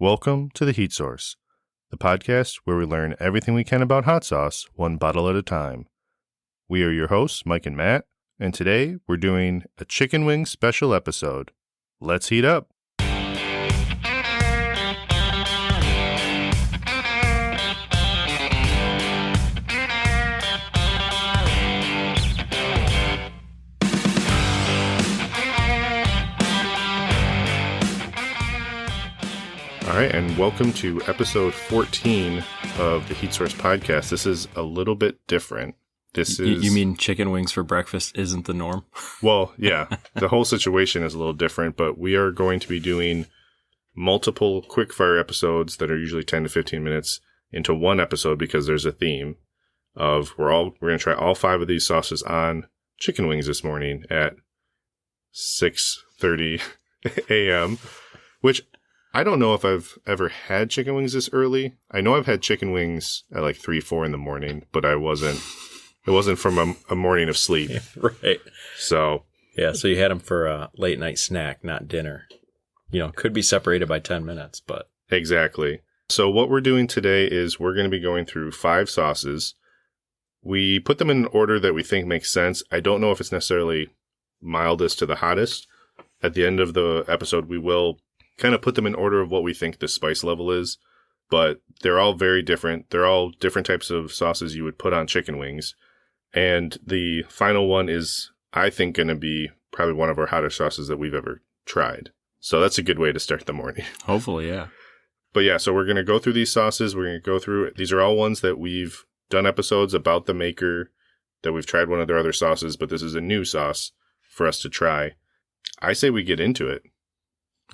Welcome to The Heat Source, the podcast where we learn everything we can about hot sauce, one bottle at a time. We are your hosts, Mike and Matt, and today we're doing a chicken wing special episode. Let's heat up. All right, and welcome to episode 14 of the Heat Source podcast. This is a little bit different. You mean chicken wings for breakfast isn't the norm? Well, yeah, the whole situation is a little different, but we are going to be doing multiple quickfire episodes that are usually 10 to 15 minutes into one episode because there's a theme of we're going to try all 5 of these sauces on chicken wings this morning at 6:30 a.m., which I don't know if I've ever had chicken wings this early. I know I've had chicken wings at like 3, 4 in the morning, but it wasn't from a morning of sleep. Right. So. Yeah, so you had them for a late night snack, not dinner. You know, could be separated by 10 minutes, but. Exactly. So what we're doing today is we're going to be going through 5 sauces. We put them in an order that we think makes sense. I don't know if it's necessarily mildest to the hottest. At the end of the episode, we will kind of put them in order of what we think the spice level is, but they're all very different. They're all different types of sauces you would put on chicken wings. And the final one is, I think, going to be probably one of our hottest sauces that we've ever tried. So that's a good way to start the morning. Hopefully, yeah. But yeah, so we're going to go through these sauces. We're going to go through, these are all ones that we've done episodes about the maker, that we've tried one of their other sauces, but this is a new sauce for us to try. I say we get into it.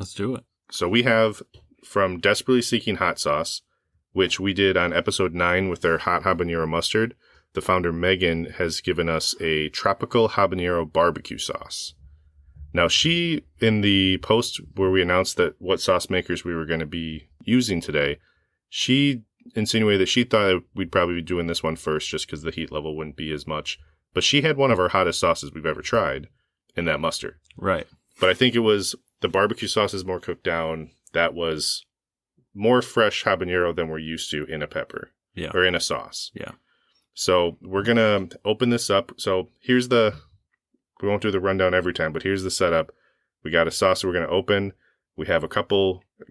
Let's do it. So we have from Desperately Seeking Hot Sauce, which we did on episode 9 with their hot habanero mustard. The founder, Megan, has given us a tropical habanero barbecue sauce. Now, she, in the post where we announced that what sauce makers we were going to be using today, she insinuated that she thought we'd probably be doing this one first just because the heat level wouldn't be as much. But she had one of our hottest sauces we've ever tried in that mustard. Right. But I think it was the barbecue sauce is more cooked down. That was more fresh habanero than we're used to in a pepper. Yeah. Or in a sauce. Yeah. So we're going to open this up. So we won't do the rundown every time, but here's the setup. We got a sauce we're going to open. We have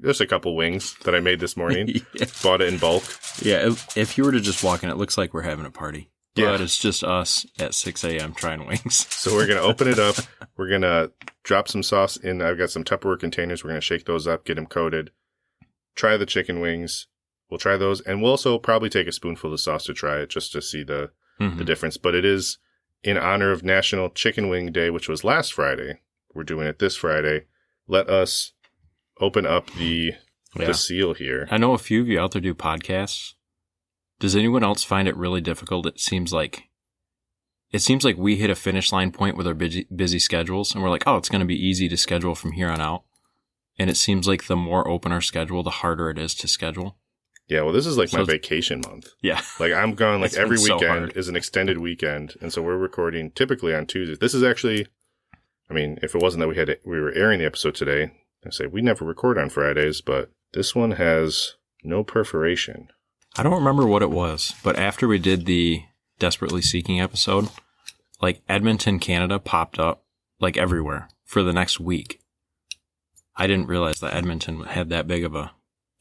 just a couple wings that I made this morning. Yeah. Bought it in bulk. Yeah. If you were to just walk in, it looks like we're having a party. Yeah. But it's just us at 6 a.m. trying wings. So we're going to open it up. We're going to drop some sauce in. I've got some Tupperware containers. We're going to shake those up, get them coated. Try the chicken wings. We'll try those. And we'll also probably take a spoonful of sauce to try it just to see the difference. But it is in honor of National Chicken Wing Day, which was last Friday. We're doing it this Friday. Let us open up the seal here. I know a few of you out there do podcasts. Does anyone else find it really difficult? It seems like we hit a finish line point with our busy schedules, and we're like, oh, it's going to be easy to schedule from here on out. And it seems like the more open our schedule, the harder it is to schedule. Yeah, well, this is like my vacation month. Yeah. Like I'm gone like every weekend is an extended weekend. And so we're recording typically on Tuesdays. This is actually, I mean, if it wasn't that we were airing the episode today, I'd say we never record on Fridays, but this one has no perforation. I don't remember what it was, but after we did the Desperately Seeking episode, like Edmonton, Canada popped up like everywhere for the next week. I didn't realize that Edmonton had that big of a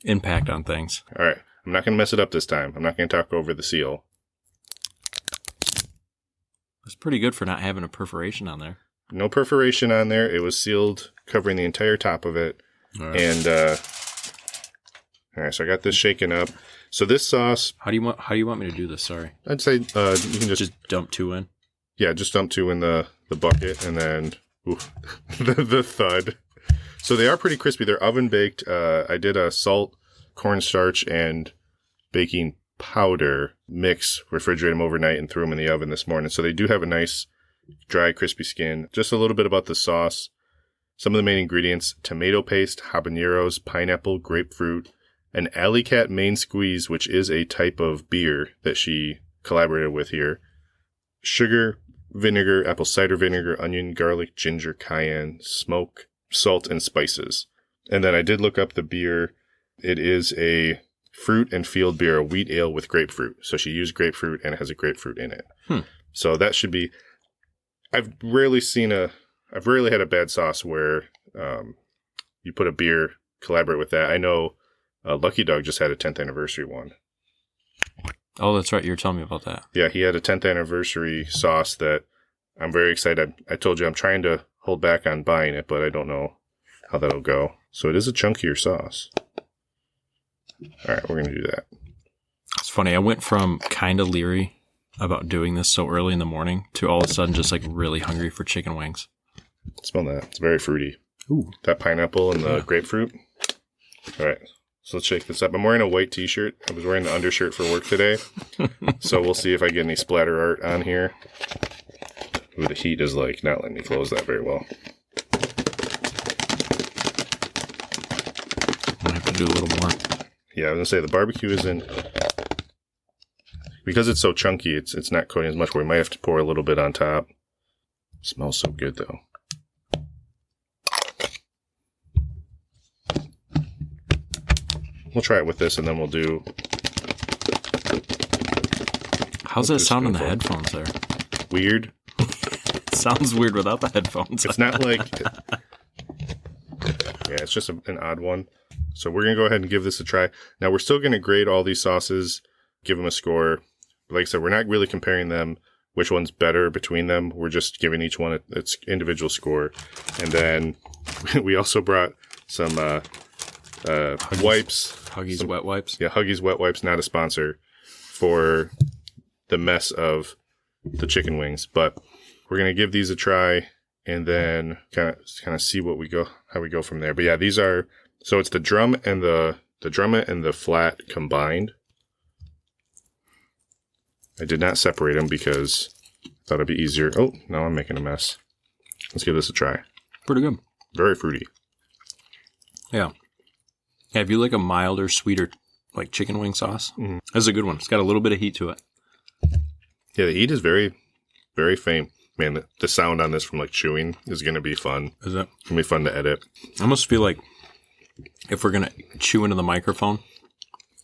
impact on things. All right. I'm not going to mess it up this time. I'm not going to talk over the seal. It's pretty good for not having a perforation on there. No perforation on there. It was sealed, covering the entire top of it. All right. And, all right, so I got this shaken up. So this sauce... How do you want me to do this? Sorry. I'd say you can just dump 2 in? Yeah, just dump 2 in the bucket and then the thud. So they are pretty crispy. They're oven baked. I did a salt, cornstarch, and baking powder mix, refrigerate them overnight, and threw them in the oven this morning. So they do have a nice, dry, crispy skin. Just a little bit about the sauce. Some of the main ingredients: tomato paste, habaneros, pineapple, grapefruit, an Alley Cat Main Squeeze, which is a type of beer that she collaborated with here, sugar, vinegar, apple cider vinegar, onion, garlic, ginger, cayenne, smoke, salt, and spices. And then I did look up the beer. It is a fruit and field beer, a wheat ale with grapefruit. So she used grapefruit and it has a grapefruit in it. So that should be, I've rarely had a bad sauce where you put a beer, collaborate with that. I know Lucky Dog just had a 10th anniversary one. Oh, that's right. You were telling me about that. Yeah, he had a 10th anniversary sauce that I'm very excited. I told you I'm trying to hold back on buying it, but I don't know how that'll go. So it is a chunkier sauce. All right, we're going to do that. It's funny. I went from kind of leery about doing this so early in the morning to all of a sudden just like really hungry for chicken wings. Smell that. It's very fruity. Ooh. That pineapple and the grapefruit. All right, so let's shake this up. I'm wearing a white t-shirt. I was wearing the undershirt for work today. So we'll see if I get any splatter art on here. Ooh, the heat is like not letting me close that very well. I have to do a little more. Yeah, I was going to say the barbecue isn't... Because it's so chunky, it's not coating as much. We might have to pour a little bit on top. It smells so good, though. We'll try it with this, and then we'll do... How's that sound in the headphones there? Weird. It sounds weird without the headphones. It's not like... Yeah, it's just an odd one. So we're going to go ahead and give this a try. Now, we're still going to grade all these sauces, give them a score. Like I said, we're not really comparing them, which one's better between them. We're just giving each one its individual score. And then we also brought some wipes. Huggies wet wipes? Yeah, Huggies wet wipes, not a sponsor, for the mess of the chicken wings. But we're going to give these a try and then kind of see how we go from there. But yeah, these are... So it's the drum and the flat combined. I did not separate them because I thought it'd be easier. Oh, now I'm making a mess. Let's give this a try. Pretty good. Very fruity. Yeah. Yeah, if you like a milder, sweeter, like chicken wing sauce, That's a good one. It's got a little bit of heat to it. Yeah, the heat is very, very faint. Man, the sound on this from like chewing is going to be fun. Is it? It's going to be fun to edit. I almost feel like if we're going to chew into the microphone,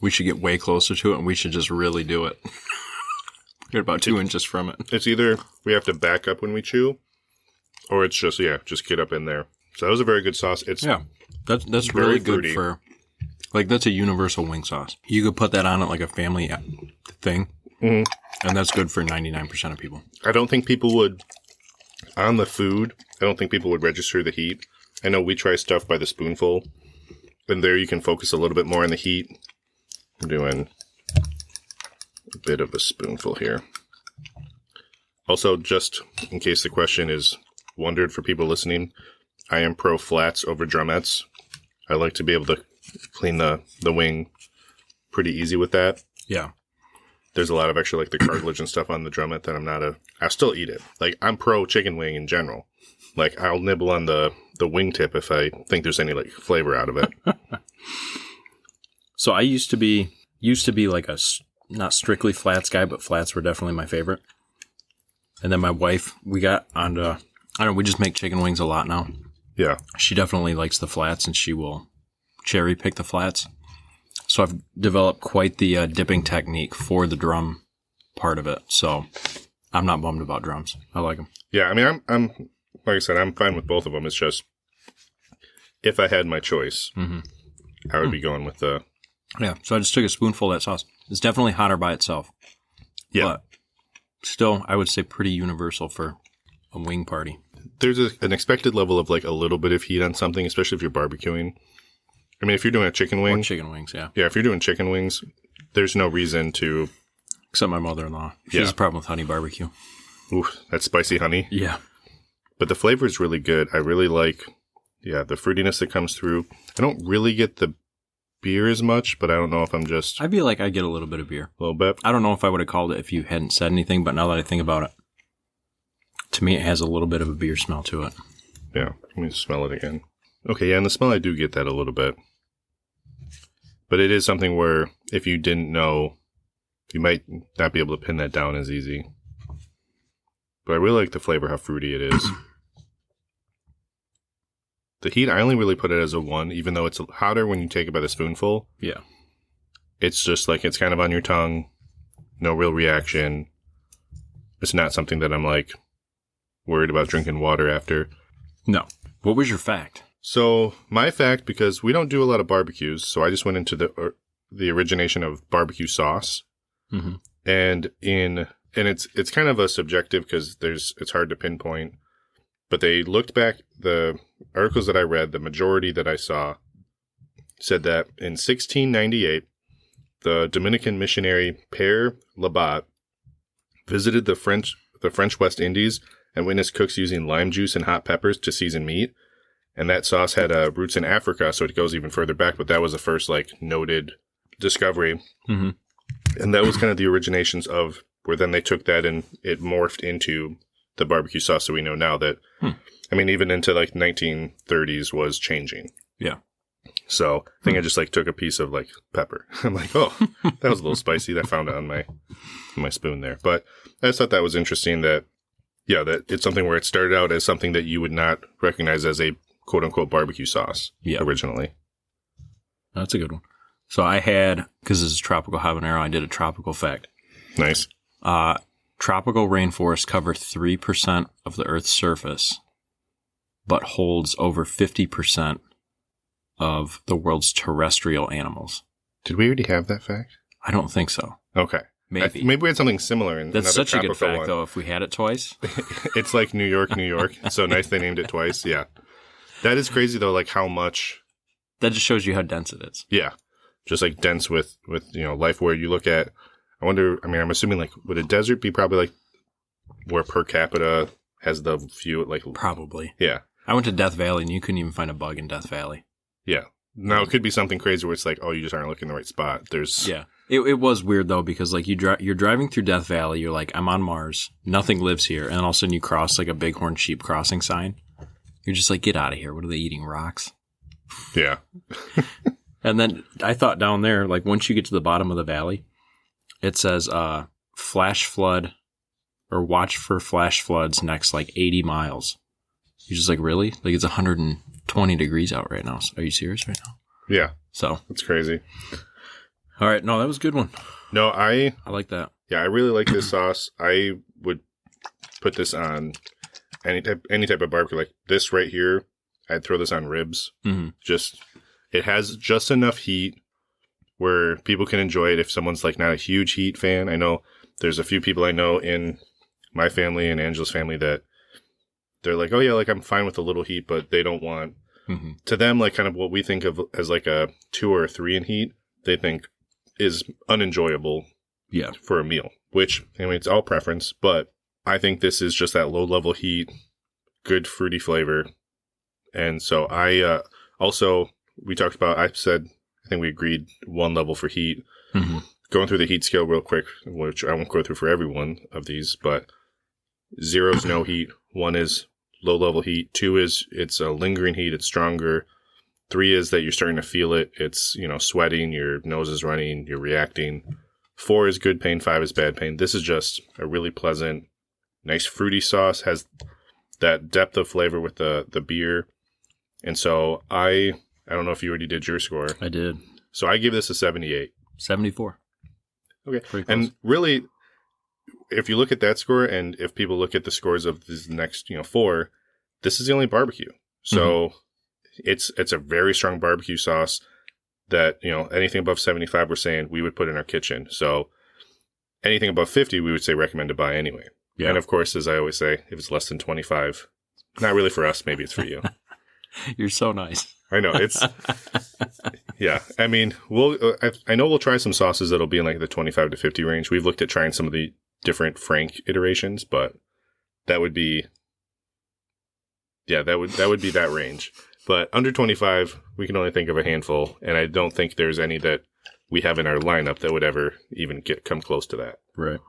we should get way closer to it and we should just really do it. We're about 2 inches from it. It's either we have to back up when we chew, or it's just get up in there. So that was a very good sauce. That's really good fruity. For, like, that's a universal wing sauce. You could put that on it like a family thing, and that's good for 99% of people. I don't think people would, on the food, I don't think people would register the heat. I know we try stuff by the spoonful, and there you can focus a little bit more on the heat. I'm doing a bit of a spoonful here. Also, just in case the question is wondered for people listening, I am pro flats over drumettes. I like to be able to clean the wing pretty easy with that. Yeah. There's a lot of extra, like the cartilage and stuff on the drummet that I'll still eat it. Like, I'm pro chicken wing in general. Like, I'll nibble on the wingtip if I think there's any, like, flavor out of it. So I used to be like a, not strictly flats guy, but flats were definitely my favorite. And then my wife, we got onto, I don't know, we just make chicken wings a lot now. Yeah. She definitely likes the flats and she will cherry pick the flats. So I've developed quite the dipping technique for the drum part of it. So I'm not bummed about drums. I like them. Yeah, I mean, I'm like I said, I'm fine with both of them. It's just, if I had my choice, I would be going with the... Yeah, so I just took a spoonful of that sauce. It's definitely hotter by itself. Yeah. But still, I would say pretty universal for a wing party. There's an expected level of like a little bit of heat on something, especially if you're barbecuing. I mean, if you're doing a chicken wing... Or chicken wings, yeah. Yeah, if you're doing chicken wings, there's no reason to... Except my mother-in-law. She has a problem with honey barbecue. Ooh, that's spicy honey. Yeah. But the flavor is really good. I really like, the fruitiness that comes through. I don't really get the beer as much, but I don't know if I'm just... I feel like I get a little bit of beer. A little bit? I don't know if I would have called it if you hadn't said anything, but now that I think about it, to me it has a little bit of a beer smell to it. Yeah, let me smell it again. Okay, yeah, and the smell I do get that a little bit. But it is something where if you didn't know, you might not be able to pin that down as easy. But I really like the flavor, how fruity it is. the heat, I only really put it as a 1, even though it's hotter when you take it by the spoonful. Yeah. It's just like, it's kind of on your tongue. No real reaction. It's not something that I'm like worried about drinking water after. No. What was your fact? So my fact, because we don't do a lot of barbecues, so I just went into the origination of barbecue sauce. Mm-hmm. And it's kind of a subjective because it's hard to pinpoint. But they looked back, the articles that I read, the majority that I saw said that in 1698, the Dominican missionary Père Labat visited the French West Indies and witnessed cooks using lime juice and hot peppers to season meat. And that sauce had roots in Africa, so it goes even further back. But that was the first like noted discovery. Mm-hmm. And that was kind of the originations of where then they took that and it morphed into the barbecue sauce that we know now that, I mean, even into like 1930s was changing. Yeah. So I think I just like took a piece of like pepper. I'm like, oh, that was a little spicy. That found it on my spoon there. But I just thought that was interesting that, yeah, that it's something where it started out as something that you would not recognize as a quote unquote barbecue sauce originally. That's a good one. So I had, because this is tropical habanero, I did a tropical fact. Nice. Tropical rainforests cover 3% of the Earth's surface, but holds over 50% of the world's terrestrial animals. Did we already have that fact? I don't think so. Okay. Maybe. Maybe we had something similar in That's another such a good fact, one. though, if we had it twice. It's like New York, New York. So nice they named it twice. Yeah. That is crazy, though, like how much. That just shows you how dense it is. Yeah. Just like dense with life where you look at, I wonder, I mean, I'm assuming like, would a desert be probably like where per capita has the few, like. Probably. Yeah. I went to Death Valley and you couldn't even find a bug in Death Valley. Yeah. Now, it could be something crazy where it's like, oh, you just aren't looking in the right spot. Yeah. It was weird, though, because like you're driving through Death Valley. You're like, I'm on Mars. Nothing lives here. And all of a sudden you cross like a bighorn sheep crossing sign. You're just like, get out of here. What are they eating? Rocks? Yeah. And then I thought down there, like once you get to the bottom of the valley, it says flash flood or watch for flash floods next like 80 miles. You're just like, really? Like it's 120 degrees out right now. So are you serious right now? Yeah. So that's crazy. All right. No, that was a good one. No, I like that. Yeah, I really like this sauce. I would put this on any type of barbecue. Like this right here, I'd throw this on ribs. Mm-hmm. It has just enough heat where people can enjoy it if someone's like not a huge heat fan. I know there's a few people I know in my family and Angela's family that they're like, oh yeah, like I'm fine with a little heat, but they don't want to them like kind of what we think of as like a 2 or a 3 in heat, they think is unenjoyable for a meal, which I mean, it's all preference, but I think this is just that low level heat, good fruity flavor. And so I also, we talked about, I think we agreed 1 level for heat. Mm-hmm. Going through the heat scale real quick, which I won't go through for every one of these, but 0 is no heat. 1 is low level heat. 2 is it's a lingering heat. It's stronger. 3 is that you're starting to feel it. It's, sweating, your nose is running, you're reacting. 4 is good pain. 5 is bad pain. This is just a really pleasant, nice fruity sauce, has that depth of flavor with the beer. And so I don't know if you already did your score. I did. So I give this a 78. 74. Okay. And really, if you look at that score and if people look at the scores of these next, 4, this is the only barbecue. So it's a very strong barbecue sauce that, anything above 75, we're saying we would put in our kitchen. So anything above 50, we would say recommend to buy anyway. Yeah. And of course, as I always say, if it's less than 25, not really for us, maybe it's for you. You're so nice. I know it's, yeah. I mean, I know we'll try some sauces that'll be in like the 25 to 50 range. We've looked at trying some of the different Frank iterations, but that would be, that would be that range. But under 25, we can only think of a handful, and I don't think there's any that we have in our lineup that would ever even come close to that. Right.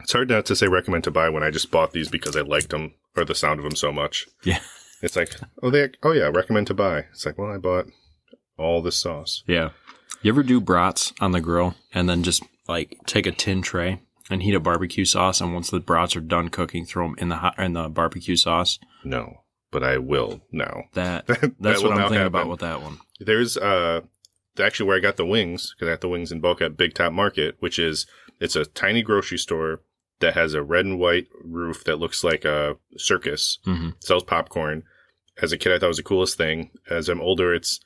It's hard not to say recommend to buy when I just bought these because I liked them or the sound of them so much. Yeah. It's like, oh yeah, recommend to buy. It's like, well, I bought all this sauce. Yeah. You ever do brats on the grill and then just like take a tin tray and heat a barbecue sauce, and once the brats are done cooking, throw them in the barbecue sauce? No. but I will now. That's That what will I'm now thinking happen. about with that one. There's actually where I got the wings, because I got the wings in bulk at Big Top Market, which is, it's a tiny grocery store that has a red and white roof that looks like a circus, sells popcorn. As a kid, I thought it was the coolest thing. As I'm older, it's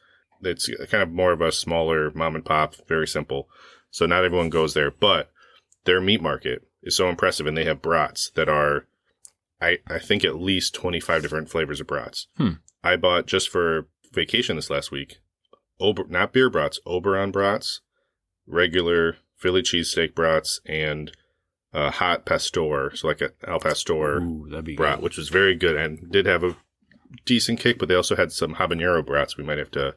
kind of more of a smaller mom and pop, very simple. So not everyone goes there, but their meat market is so impressive, and they have brats that are, I think, at least 25 different flavors of brats. I bought, just for vacation this last week, not beer brats, Oberon brats, regular Philly cheesesteak brats, and hot pastor, so like an al pastor brat, good. which was very good and did have a decent kick, but they also had some habanero brats we might have to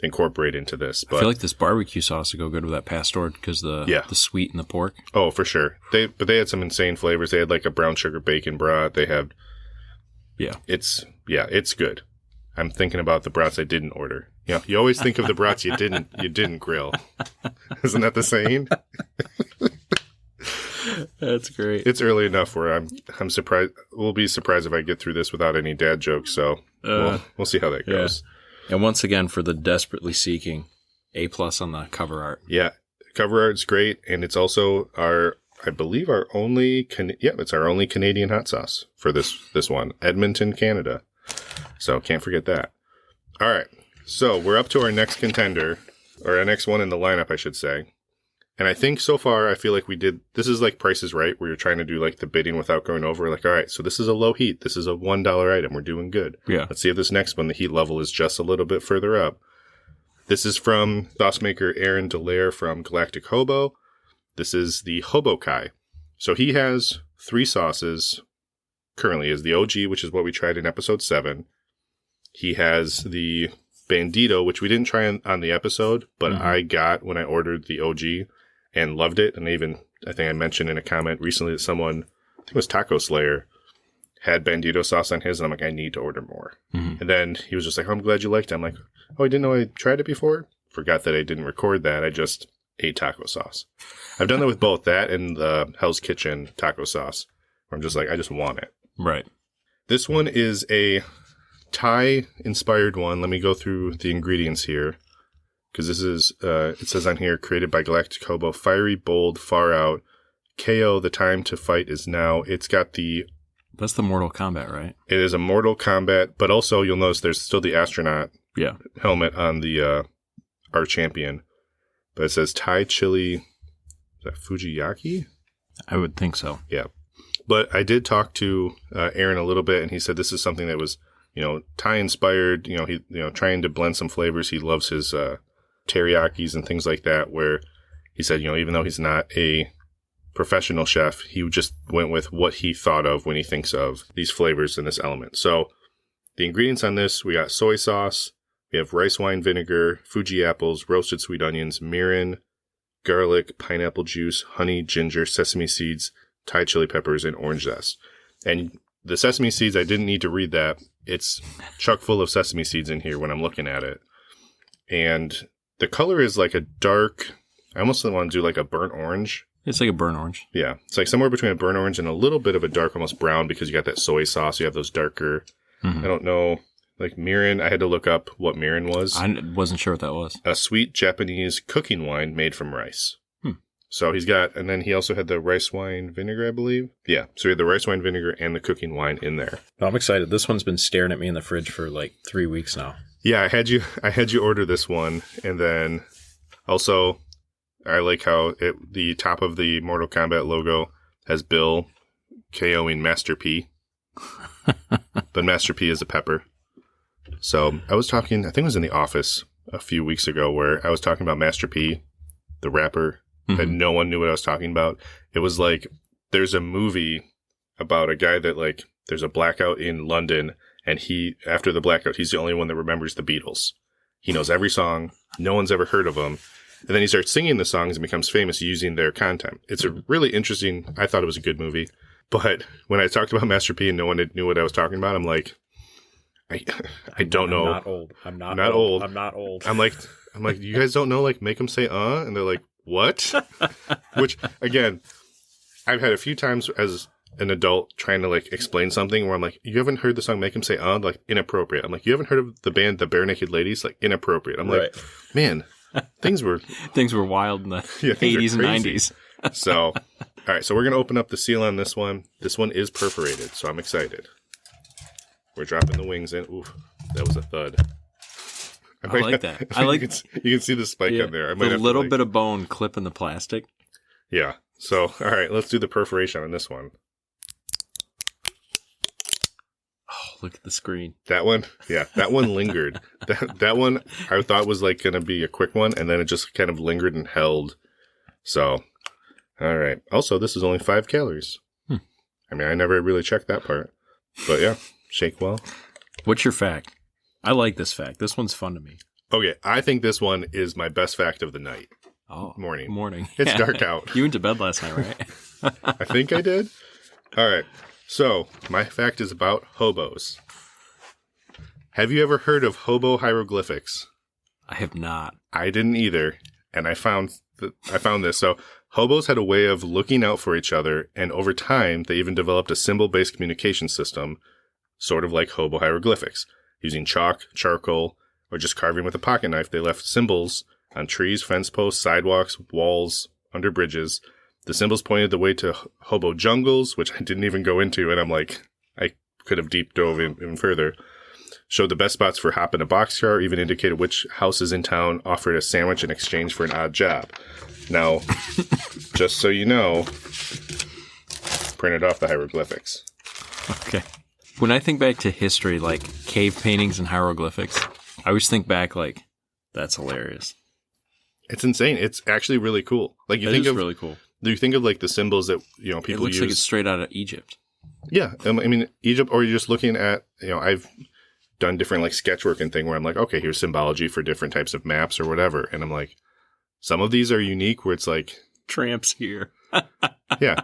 incorporate into this. But I feel like this barbecue sauce would go good with that pastor because the sweet and the pork. Oh, for sure. But they had some insane flavors. They had like a brown sugar bacon brat. They had it's good. I'm thinking about the brats I didn't order. Yeah, you always think of the brats you didn't grill. Isn't that the saying? That's great. It's early enough where I'm surprised. We'll be surprised if I get through this without any dad jokes. So we'll see how that goes. And once again, for the desperately seeking, A+ on the cover art. Yeah, cover art's great, and it's also I believe our only it's our only Canadian hot sauce for this one, Edmonton, Canada. So can't forget that. All right, so we're up to our next contender, or our next one in the lineup, I should say. And I think so far, I feel like this is like Price is Right, where you're trying to do like the bidding without going over. Like, all right, so this is a low heat. This is a $1 item. We're doing good. Yeah. Let's see if this next one, the heat level is just a little bit further up. This is from sauce maker Aaron Delaire from Galactic Hobo. This is the Hobo Kai. So he has 3 sauces currently. Is the OG, which is what we tried in episode 7. He has the Bandito, which we didn't try on the episode, but I got when I ordered the OG and loved it. And I think I mentioned in a comment recently that someone, I think it was Taco Slayer, had Bandito sauce on his, and I'm like, I need to order more. And then he was just like, oh, I'm glad you liked it. I'm like, oh, I didn't know I tried it before? Forgot that I didn't record that. I just ate taco sauce. I've done that with both that and the Hell's Kitchen taco sauce, where I'm just like, I just want it. Right. This one is a Thai-inspired one. Let me go through the ingredients here, because this is, it says on here, created by Galactic Hobo, fiery, bold, far out, KO, the time to fight is now. It's got That's the Mortal Kombat, right? It is a Mortal Kombat, but also you'll notice there's still the astronaut helmet on the our champion. But it says Thai chili, is that Fujiyaki? I would think so. Yeah. But I did talk to Aaron a little bit, and he said this is something that was, Thai inspired, he trying to blend some flavors. He loves his teriyakis and things like that, where he said, even though he's not a professional chef, he just went with what he thought of when he thinks of these flavors and this element. So the ingredients on this, we got soy sauce, we have rice wine vinegar, Fuji apples, roasted sweet onions, mirin, garlic, pineapple juice, honey, ginger, sesame seeds, Thai chili peppers, and orange zest. And the sesame seeds, I didn't need to read that. It's chock full of sesame seeds in here when I'm looking at it. And the color is like a dark, I almost want to do like a burnt orange. It's like a burnt orange. Yeah. It's like somewhere between a burnt orange and a little bit of a dark, almost brown, because you got that soy sauce. You have those darker, I don't know, like mirin. I had to look up what mirin was. I wasn't sure what that was. A sweet Japanese cooking wine made from rice. So he's got, and then he also had the rice wine vinegar, I believe. Yeah. So he had the rice wine vinegar and the cooking wine in there. I'm excited. This one's been staring at me in the fridge for like 3 weeks now. Yeah. I had you order this one. And then also I like how the top of the Mortal Kombat logo has Bill KOing Master P. But Master P is a pepper. So I was talking, I think it was in the office a few weeks ago, where I was talking about Master P, the rapper, that no one knew what I was talking about. It was like, there's a movie about a guy that, like, there's a blackout in London, and after the blackout, he's the only one that remembers the Beatles. He knows every song. No one's ever heard of him. And then he starts singing the songs and becomes famous using their content. It's a really interesting, I thought it was a good movie. But when I talked about Master P and no one knew what I was talking about, I'm like, I don't know. I'm not old. I'm not old. I'm not old. I'm like, you guys don't know, like, make them say, and they're like, what? Which, again, I've had a few times as an adult trying to like explain something where I'm like, you haven't heard the song Make Him Say like inappropriate. I'm like, you haven't heard of the band The Bare Naked Ladies? Like inappropriate. I'm like, man, things were wild in the yeah, 80s and 90s. So, all right. So we're going to open up the seal on this one. This one is perforated, so I'm excited. We're dropping the wings in. Ooh, that was a thud. I like that. I like you can see the spike on there. I might the have little bit of bone clipping the plastic. Yeah. So, all right, let's do the perforation on this one. Oh, look at the screen. That one, yeah, that one lingered. That one I thought was like going to be a quick one, and then it just kind of lingered and held. So, all right. Also, this is only 5 calories. I mean, I never really checked that part. But yeah, shake well. What's your fact? I like this fact. This one's fun to me. Okay, I think this one is my best fact of the night. Oh, morning. It's dark out. You went to bed last night, right? I think I did. All right. So, my fact is about hobos. Have you ever heard of hobo hieroglyphics? I have not. I didn't either, and I found this. So, hobos had a way of looking out for each other, and over time, they even developed a symbol-based communication system, sort of like hobo hieroglyphics. Using chalk, charcoal, or just carving with a pocket knife, they left symbols on trees, fence posts, sidewalks, walls, under bridges. The symbols pointed the way to hobo jungles, which I didn't even go into, and I'm like, I could have deep dove even further. Showed the best spots for hop in a boxcar, even indicated which houses in town offered a sandwich in exchange for an odd job. Now, just so you know, printed off the hieroglyphics. Okay. When I think back to history, like cave paintings and hieroglyphics, I always think back like, that's hilarious. It's insane. It's actually really cool. Like you think of really cool. Do you think of like the symbols that people use? It looks like it's straight out of Egypt. Yeah, I mean Egypt, or you're just looking at I've done different like sketchwork and thing where I'm like, okay, here's symbology for different types of maps or whatever, and I'm like, some of these are unique where it's like tramps here. Yeah,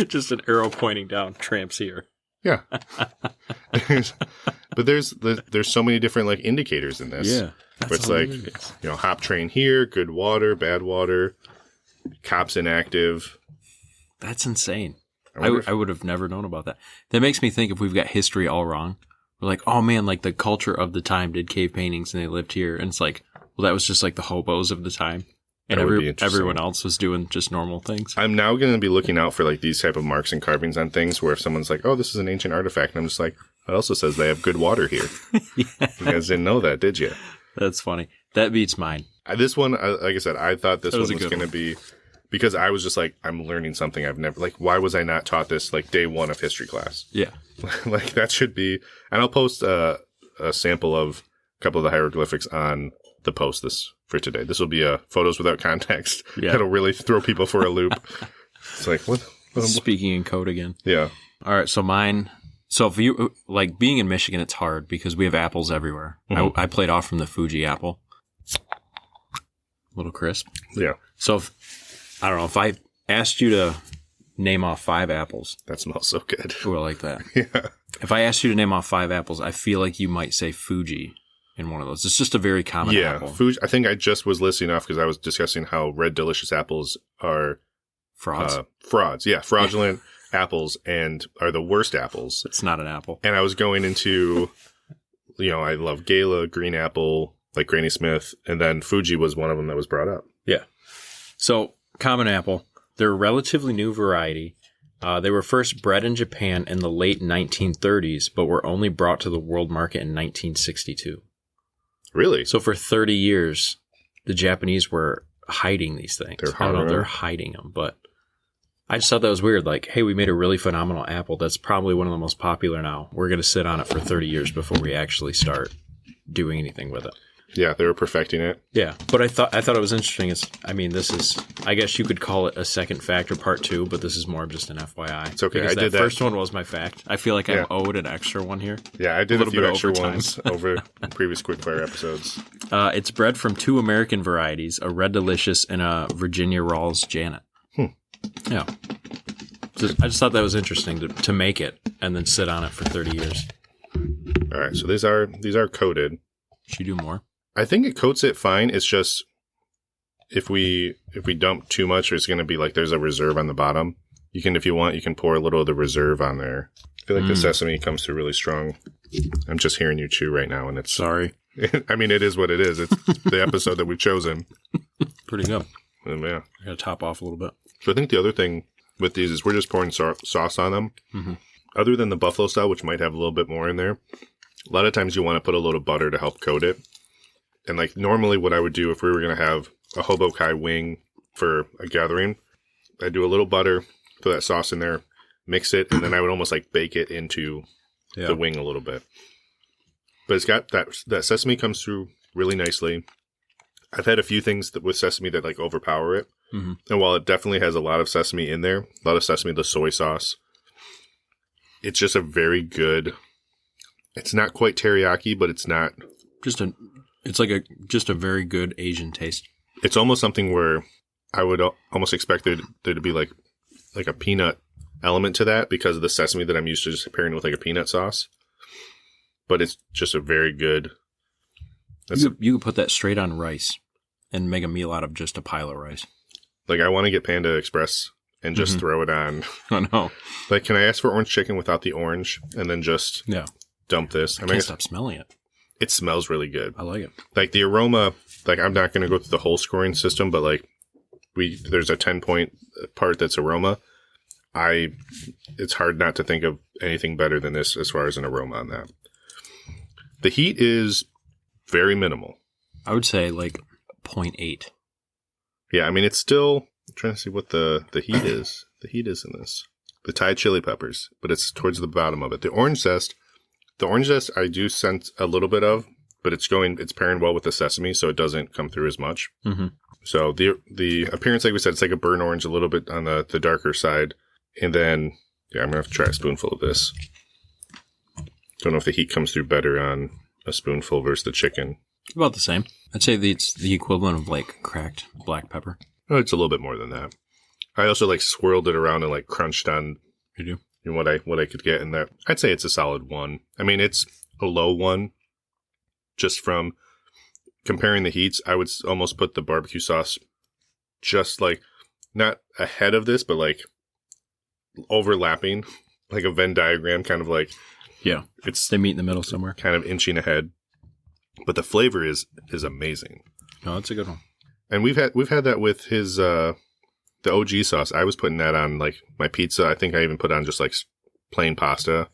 just an arrow pointing down. Tramps here. Yeah, but there's so many different like indicators in this. Yeah, where it's like hop train here, good water, bad water, cops inactive. That's insane. I would have never known about that. That makes me think if we've got history all wrong, we're like, oh man, like the culture of the time did cave paintings and they lived here, and it's like, well, that was just like the hobos of the time. And everyone else was doing just normal things. I'm now going to be looking out for like these type of marks and carvings on things where if someone's like, oh, this is an ancient artifact. And I'm just like, it also says they have good water here. Yeah. You guys didn't know that, did you? That's funny. That beats mine. This one, like I said, I thought this one was going to be, because I was just like, I'm learning something I've never, like, why was I not taught this like day one of history class? Yeah. Like that should be, and I'll post a sample of a couple of the hieroglyphics on the post for today. This will be photos without context. Yeah. That'll really throw people for a loop. It's like, what? Speaking in code again. Yeah. All right. So mine. So if you like being in Michigan, it's hard because we have apples everywhere. Mm-hmm. I played off from the Fuji apple. A little crisp. Yeah. So I don't know if I asked you to name off 5 apples. That smells so good. Ooh, I like that. Yeah. If I asked you to name off 5 apples, I feel like you might say Fuji in one of those. It's just a very common apple. Fuji. I think I just was listing off because I was discussing how red delicious apples are frauds. Frauds. Yeah. Fraudulent apples and are the worst apples. It's not an apple. And I was going into, I love Gala, green apple, like Granny Smith. And then Fuji was one of them that was brought up. Yeah. So common apple. They're a relatively new variety. They were first bred in Japan in the late 1930s, but were only brought to the world market in 1962. Really? So for 30 years, the Japanese were hiding these things. They're hiding them, but I just thought that was weird. Like, hey, we made a really phenomenal apple. That's probably one of the most popular now. We're going to sit on it for 30 years before we actually start doing anything with it. Yeah, they were perfecting it. Yeah, but I thought it was interesting. This is, I guess you could call it a second fact or part 2, but this is more of just an FYI. It's okay. Because that first one was my fact. I feel like I'm owed an extra one here. Yeah, I did a few extra ones over previous Quickfire episodes. It's bred from 2 American varieties, a Red Delicious and a Virginia Rawls Janet. Yeah. I just thought that was interesting to make it and then sit on it for 30 years. All right, so these are coated. Should you do more? I think it coats it fine. It's just if we dump too much, it's going to be like there's a reserve on the bottom. You can, if you want, you can pour a little of the reserve on there. I feel like the sesame comes through really strong. I'm just hearing you chew right now, and it's... Sorry. I mean, it is what it is. It's the episode that we've chosen. Pretty good. Yeah. I got to top off a little bit. So I think the other thing with these is we're just pouring sauce on them. Mm-hmm. Other than the buffalo style, which might have a little bit more in there, a lot of times you want to put a little butter to help coat it. And like normally what I would do if we were going to have a hobokai wing for a gathering, I'd do a little butter, put that sauce in there, mix it, and then I would almost like bake it into the wing a little bit. But it's got that sesame comes through really nicely. I've had a few things with sesame that like overpower it. Mm-hmm. And while it definitely has a lot of sesame in there, a lot of sesame, the soy sauce, it's just a very good, it's not quite teriyaki, but it's not. It's like just a very good Asian taste. It's almost something where I would almost expect there to be like a peanut element to that because of the sesame that I'm used to just pairing with like a peanut sauce. But it's just a very good. You could put that straight on rice and make a meal out of just a pile of rice. Like I want to get Panda Express and just throw it on. I know. Like, can I ask for orange chicken without the orange and then just dump this? I can't stop smelling it. It smells really good. I like it. Like the aroma, like I'm not going to go through the whole scoring system, but like there's a 10-point part that's aroma. It's hard not to think of anything better than this as far as an aroma on that. The heat is very minimal. I would say like 0.8. Yeah, I mean, it's still... I'm trying to see what the heat is. The heat is in this. The Thai chili peppers, but it's towards the bottom of it. The orange zest I do sense a little bit of, but it's pairing well with the sesame, so it doesn't come through as much. Mm-hmm. So the appearance, like we said, it's like a burnt orange, a little bit on the darker side. And then, I'm going to have to try a spoonful of this. Don't know if the heat comes through better on a spoonful versus the chicken. About the same. I'd say it's the equivalent of like cracked black pepper. Oh, it's a little bit more than that. I also like swirled it around and like crunched on what I could get in that. I'd say it's a solid 1. I mean, it's a low 1. Just from comparing the heats, I would almost put the barbecue sauce just like not ahead of this, but like overlapping, like a Venn diagram, kind of like they meet in the middle somewhere, kind of inching ahead. But the flavor is amazing. No, that's a good one. And we've had that with his the OG sauce. I was putting that on like my pizza. I think I even put on just like plain pasta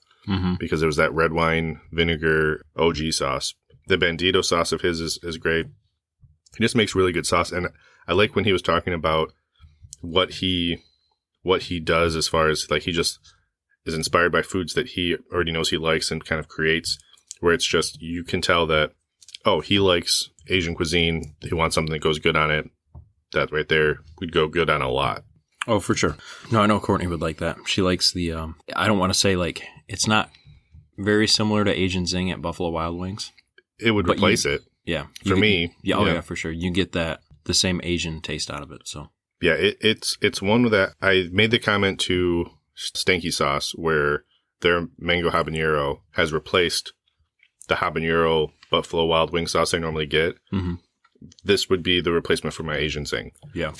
because there was that red wine vinegar OG sauce. The bandito sauce of his is great. He just makes really good sauce, and I like when he was talking about what he does as far as like he just is inspired by foods that he already knows he likes and kind of creates. Where it's just you can tell that he likes Asian cuisine. He wants something that goes good on it. That right there would go good on a lot. Oh, for sure. No, I know Courtney would like that. She likes the, I don't want to say like, it's not very similar to Asian Zing at Buffalo Wild Wings. It would replace it. Yeah. For me. Yeah. Oh, yeah, for sure. You get the same Asian taste out of it. So. Yeah, it's one that I made the comment to Stanky Sauce where their mango habanero has replaced the habanero Buffalo Wild Wing sauce I normally get. Mm-hmm. This would be the replacement for my Asian Zing. Yeah.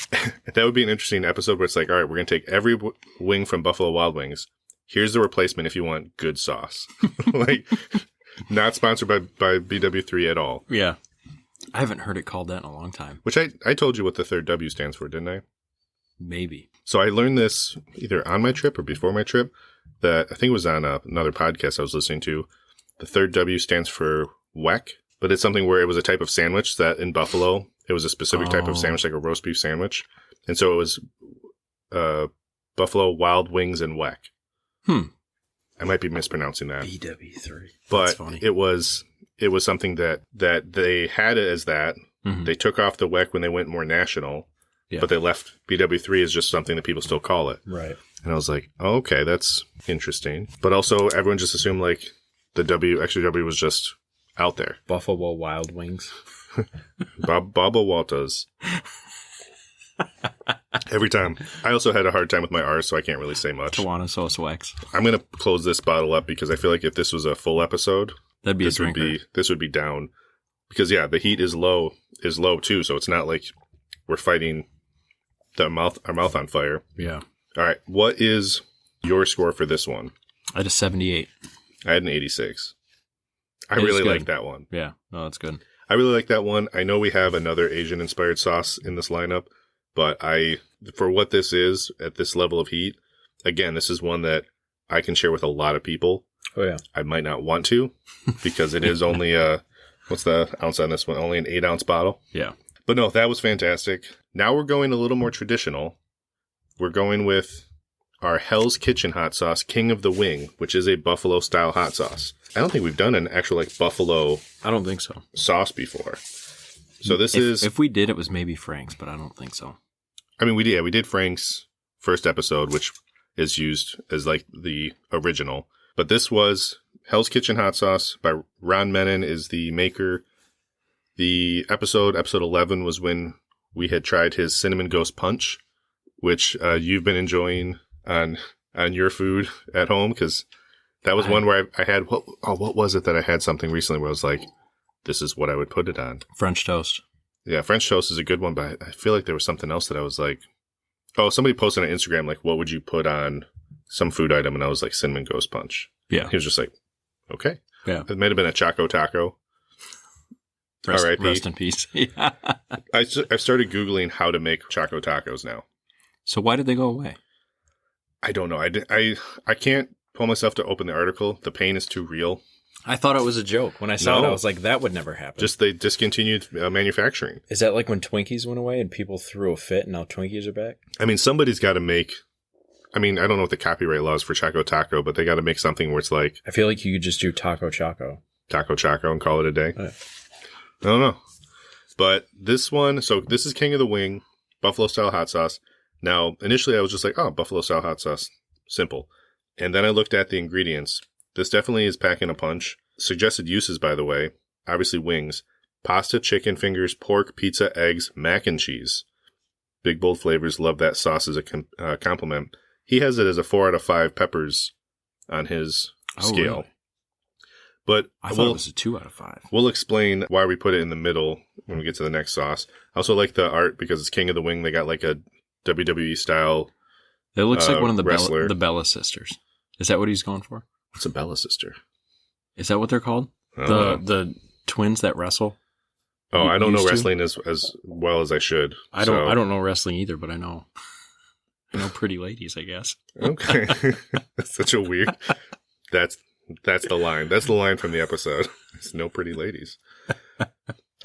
That would be an interesting episode where it's like, all right, we're going to take every wing from Buffalo Wild Wings. Here's the replacement if you want good sauce. Like, not sponsored by BW3 at all. Yeah. I haven't heard it called that in a long time. Which I told you what the third W stands for, didn't I? Maybe. So I learned this either on my trip or before my trip. That I think it was on another podcast I was listening to. The third W stands for Weck, but it's something where it was a type of sandwich that in Buffalo, it was a specific type of sandwich, like a roast beef sandwich. And so it was Buffalo Wild Wings and Weck. I might be mispronouncing that. BW3. But that's funny. it was something that they had it as that. Mm-hmm. They took off the Weck when they went more national, but they left BW3 as just something that people still call it. Right. And I was like, oh, okay, that's interesting. But also everyone just assumed like the W was just out there. Buffalo Wild Wings. Baba Walters. Every time. I also had a hard time with my R's, so I can't really say much. Tawana Sauce Wax. I'm going to close this bottle up because I feel like if this was a full episode, that'd be this would be down. Because the heat is low too, so it's not like we're fighting our mouth on fire. Yeah. All right. What is your score for this one? I had a 78. I had an 86. I It is really good. like that one. Yeah, no, that's good. I really like that one. I know we have another Asian-inspired sauce in this lineup, but for what this is at this level of heat, again, this is one that I can share with a lot of people. Oh, yeah. I might not want to because it is only what's the ounce on this one? Only an 8-ounce bottle. Yeah. But no, that was fantastic. Now we're going a little more traditional. We're going with our Hell's Kitchen hot sauce, King of the Wing, which is a buffalo style hot sauce. I don't think we've done an actual like buffalo I don't think so. sauce before. So If we did, it was maybe Frank's, but I don't think so. I mean, we did Frank's first episode, which is used as like the original. But this was Hell's Kitchen hot sauce by Ron Menon is the maker. The episode 11 was when we had tried his Cinnamon Ghost Punch, which you've been enjoying on your food at home, because that was one where I had, what was it that I had something recently where I was like, this is what I would put it on. French toast. Yeah, French toast is a good one, but I feel like there was something else that I was like, oh, somebody posted on Instagram, like, what would you put on some food item? And I was like, Cinnamon Ghost Punch. Yeah. He was just like, okay. Yeah. It might have been a Choco Taco. Rest in peace. Yeah. I've started Googling how to make Choco Tacos now. So why did they go away? I don't know. I can't pull myself to open the article. The pain is too real. I thought it was a joke. When I saw it, I was like, that would never happen. Just they discontinued manufacturing. Is that like when Twinkies went away and people threw a fit and now Twinkies are back? I mean, somebody's got to make... I mean, I don't know what the copyright law is for Choco Taco, but they got to make something where it's like... I feel like you could just do Taco Choco. Taco Choco and call it a day. Yeah. I don't know. But this one... So this is King of the Wing, buffalo-style hot sauce. Now, initially I was just like, oh, buffalo-style hot sauce. Simple. And then I looked at the ingredients. This definitely is packing a punch. Suggested uses, by the way, obviously wings, pasta, chicken fingers, pork, pizza, eggs, mac and cheese. Big, bold flavors. Love that sauce as a compliment. He has it as a 4 out of 5 peppers on his scale. Really? But I thought it was a 2 out of 5. We'll explain why we put it in the middle when we get to the next sauce. I also like the art because it's King of the Wing. They got like a WWE style. It looks like one of wrestler. the Bella sisters. Is that what he's going for? What's a Bella sister? Is that what they're called? The twins that wrestle? Oh, I don't know wrestling as well as I should. I don't know wrestling either, but I know pretty ladies, I guess. Okay. That's such a weird. That's the line. That's the line from the episode. It's no pretty ladies.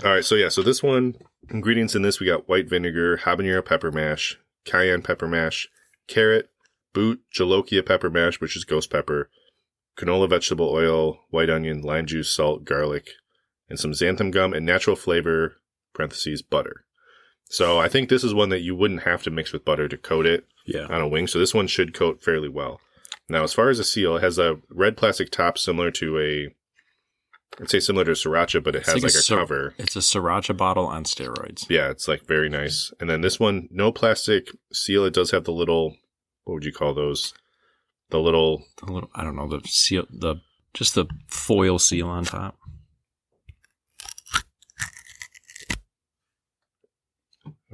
All right, so this one, ingredients in this, we got white vinegar, habanero pepper mash, cayenne pepper mash, carrot, boot, jolokia pepper mash, which is ghost pepper, canola vegetable oil, white onion, lime juice, salt, garlic, and some xanthan gum and natural flavor, parentheses, butter. So I think this is one that you wouldn't have to mix with butter to coat it on a wing. So this one should coat fairly well. Now, as far as the seal, it has a red plastic top similar to I'd say similar to sriracha, but it has like a cover. It's a sriracha bottle on steroids. Yeah, it's like very nice. And then this one, no plastic seal. It does have the little, what would you call those? The little, I don't know, the seal, just the foil seal on top.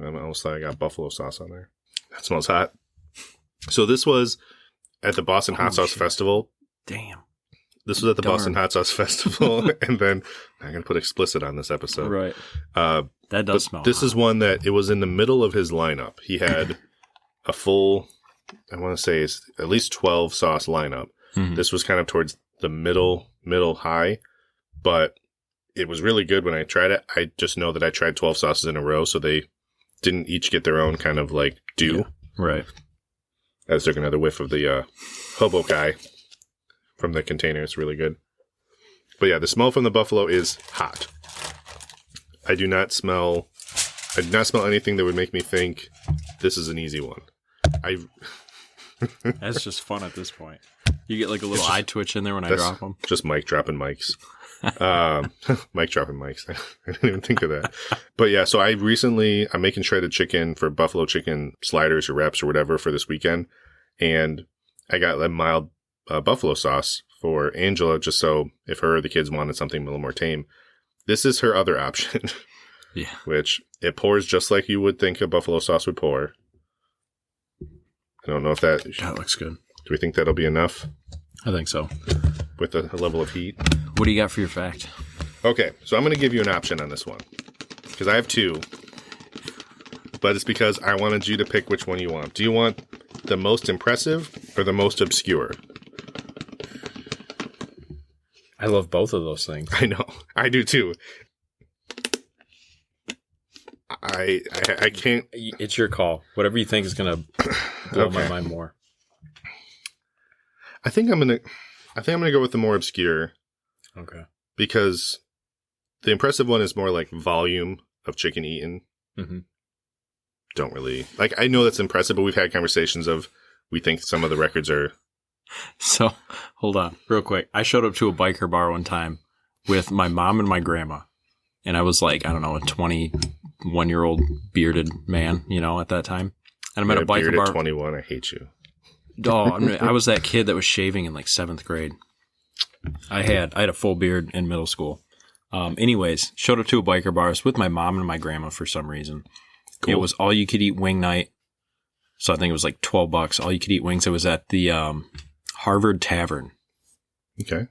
I almost thought I got buffalo sauce on there. That smells hot. So this was at the Boston Hot Sauce Festival. Damn. This was at the Boston Hot Sauce Festival, and then I'm going to put explicit on this episode. Right. That does smell This hot. is one that it was in the middle of his lineup. He had a full, I want to say, it's at least 12 sauce lineup. Mm-hmm. This was kind of towards the middle high, but it was really good when I tried it. I just know that I tried 12 sauces in a row, so they didn't each get their own kind of like due. Yeah. Right. I took another whiff of the hobo guy from the container. It's really good. But yeah, the smell from the buffalo is hot. I do not smell anything that would make me think this is an easy one. That's just fun at this point. You get like a little eye twitch in there when I drop them. Just mic dropping mics. Mic dropping mics. I didn't even think of that. But yeah, so I'm making shredded chicken for buffalo chicken sliders or wraps or whatever for this weekend. And I got a mild buffalo sauce for Angela, just so if her or the kids wanted something a little more tame. This is her other option. Yeah. Which it pours just like you would think a buffalo sauce would pour. I don't know if that... That looks good. Do we think that'll be enough I think so. with a level of heat? What do you got for your fact? Okay, so I'm going to give you an option on this one. Because I have two. But it's because I wanted you to pick which one you want. Do you want the most impressive or the most obscure? I love both of those things. I know. I do too. I can't... It's your call. Whatever you think is going to blow my mind more. I think I'm gonna go with the more obscure. Okay. Because the impressive one is more like volume of chicken eaten. Mm-hmm. Don't really... Like, I know that's impressive, but we've had conversations of we think some of the records are... So, hold on, real quick. I showed up to a biker bar one time with my mom and my grandma. And I was like, I don't know, a 21-year-old bearded man, at that time. And I'm at a biker bar. At 21, I hate you. Oh, I was that kid that was shaving in like 7th grade. I had a full beard in middle school. Anyways, showed up to a biker bar with my mom and my grandma for some reason. Cool. It was all you could eat wing night. So I think it was like $12, all you could eat wings. It was at the Harvard Tavern. Okay.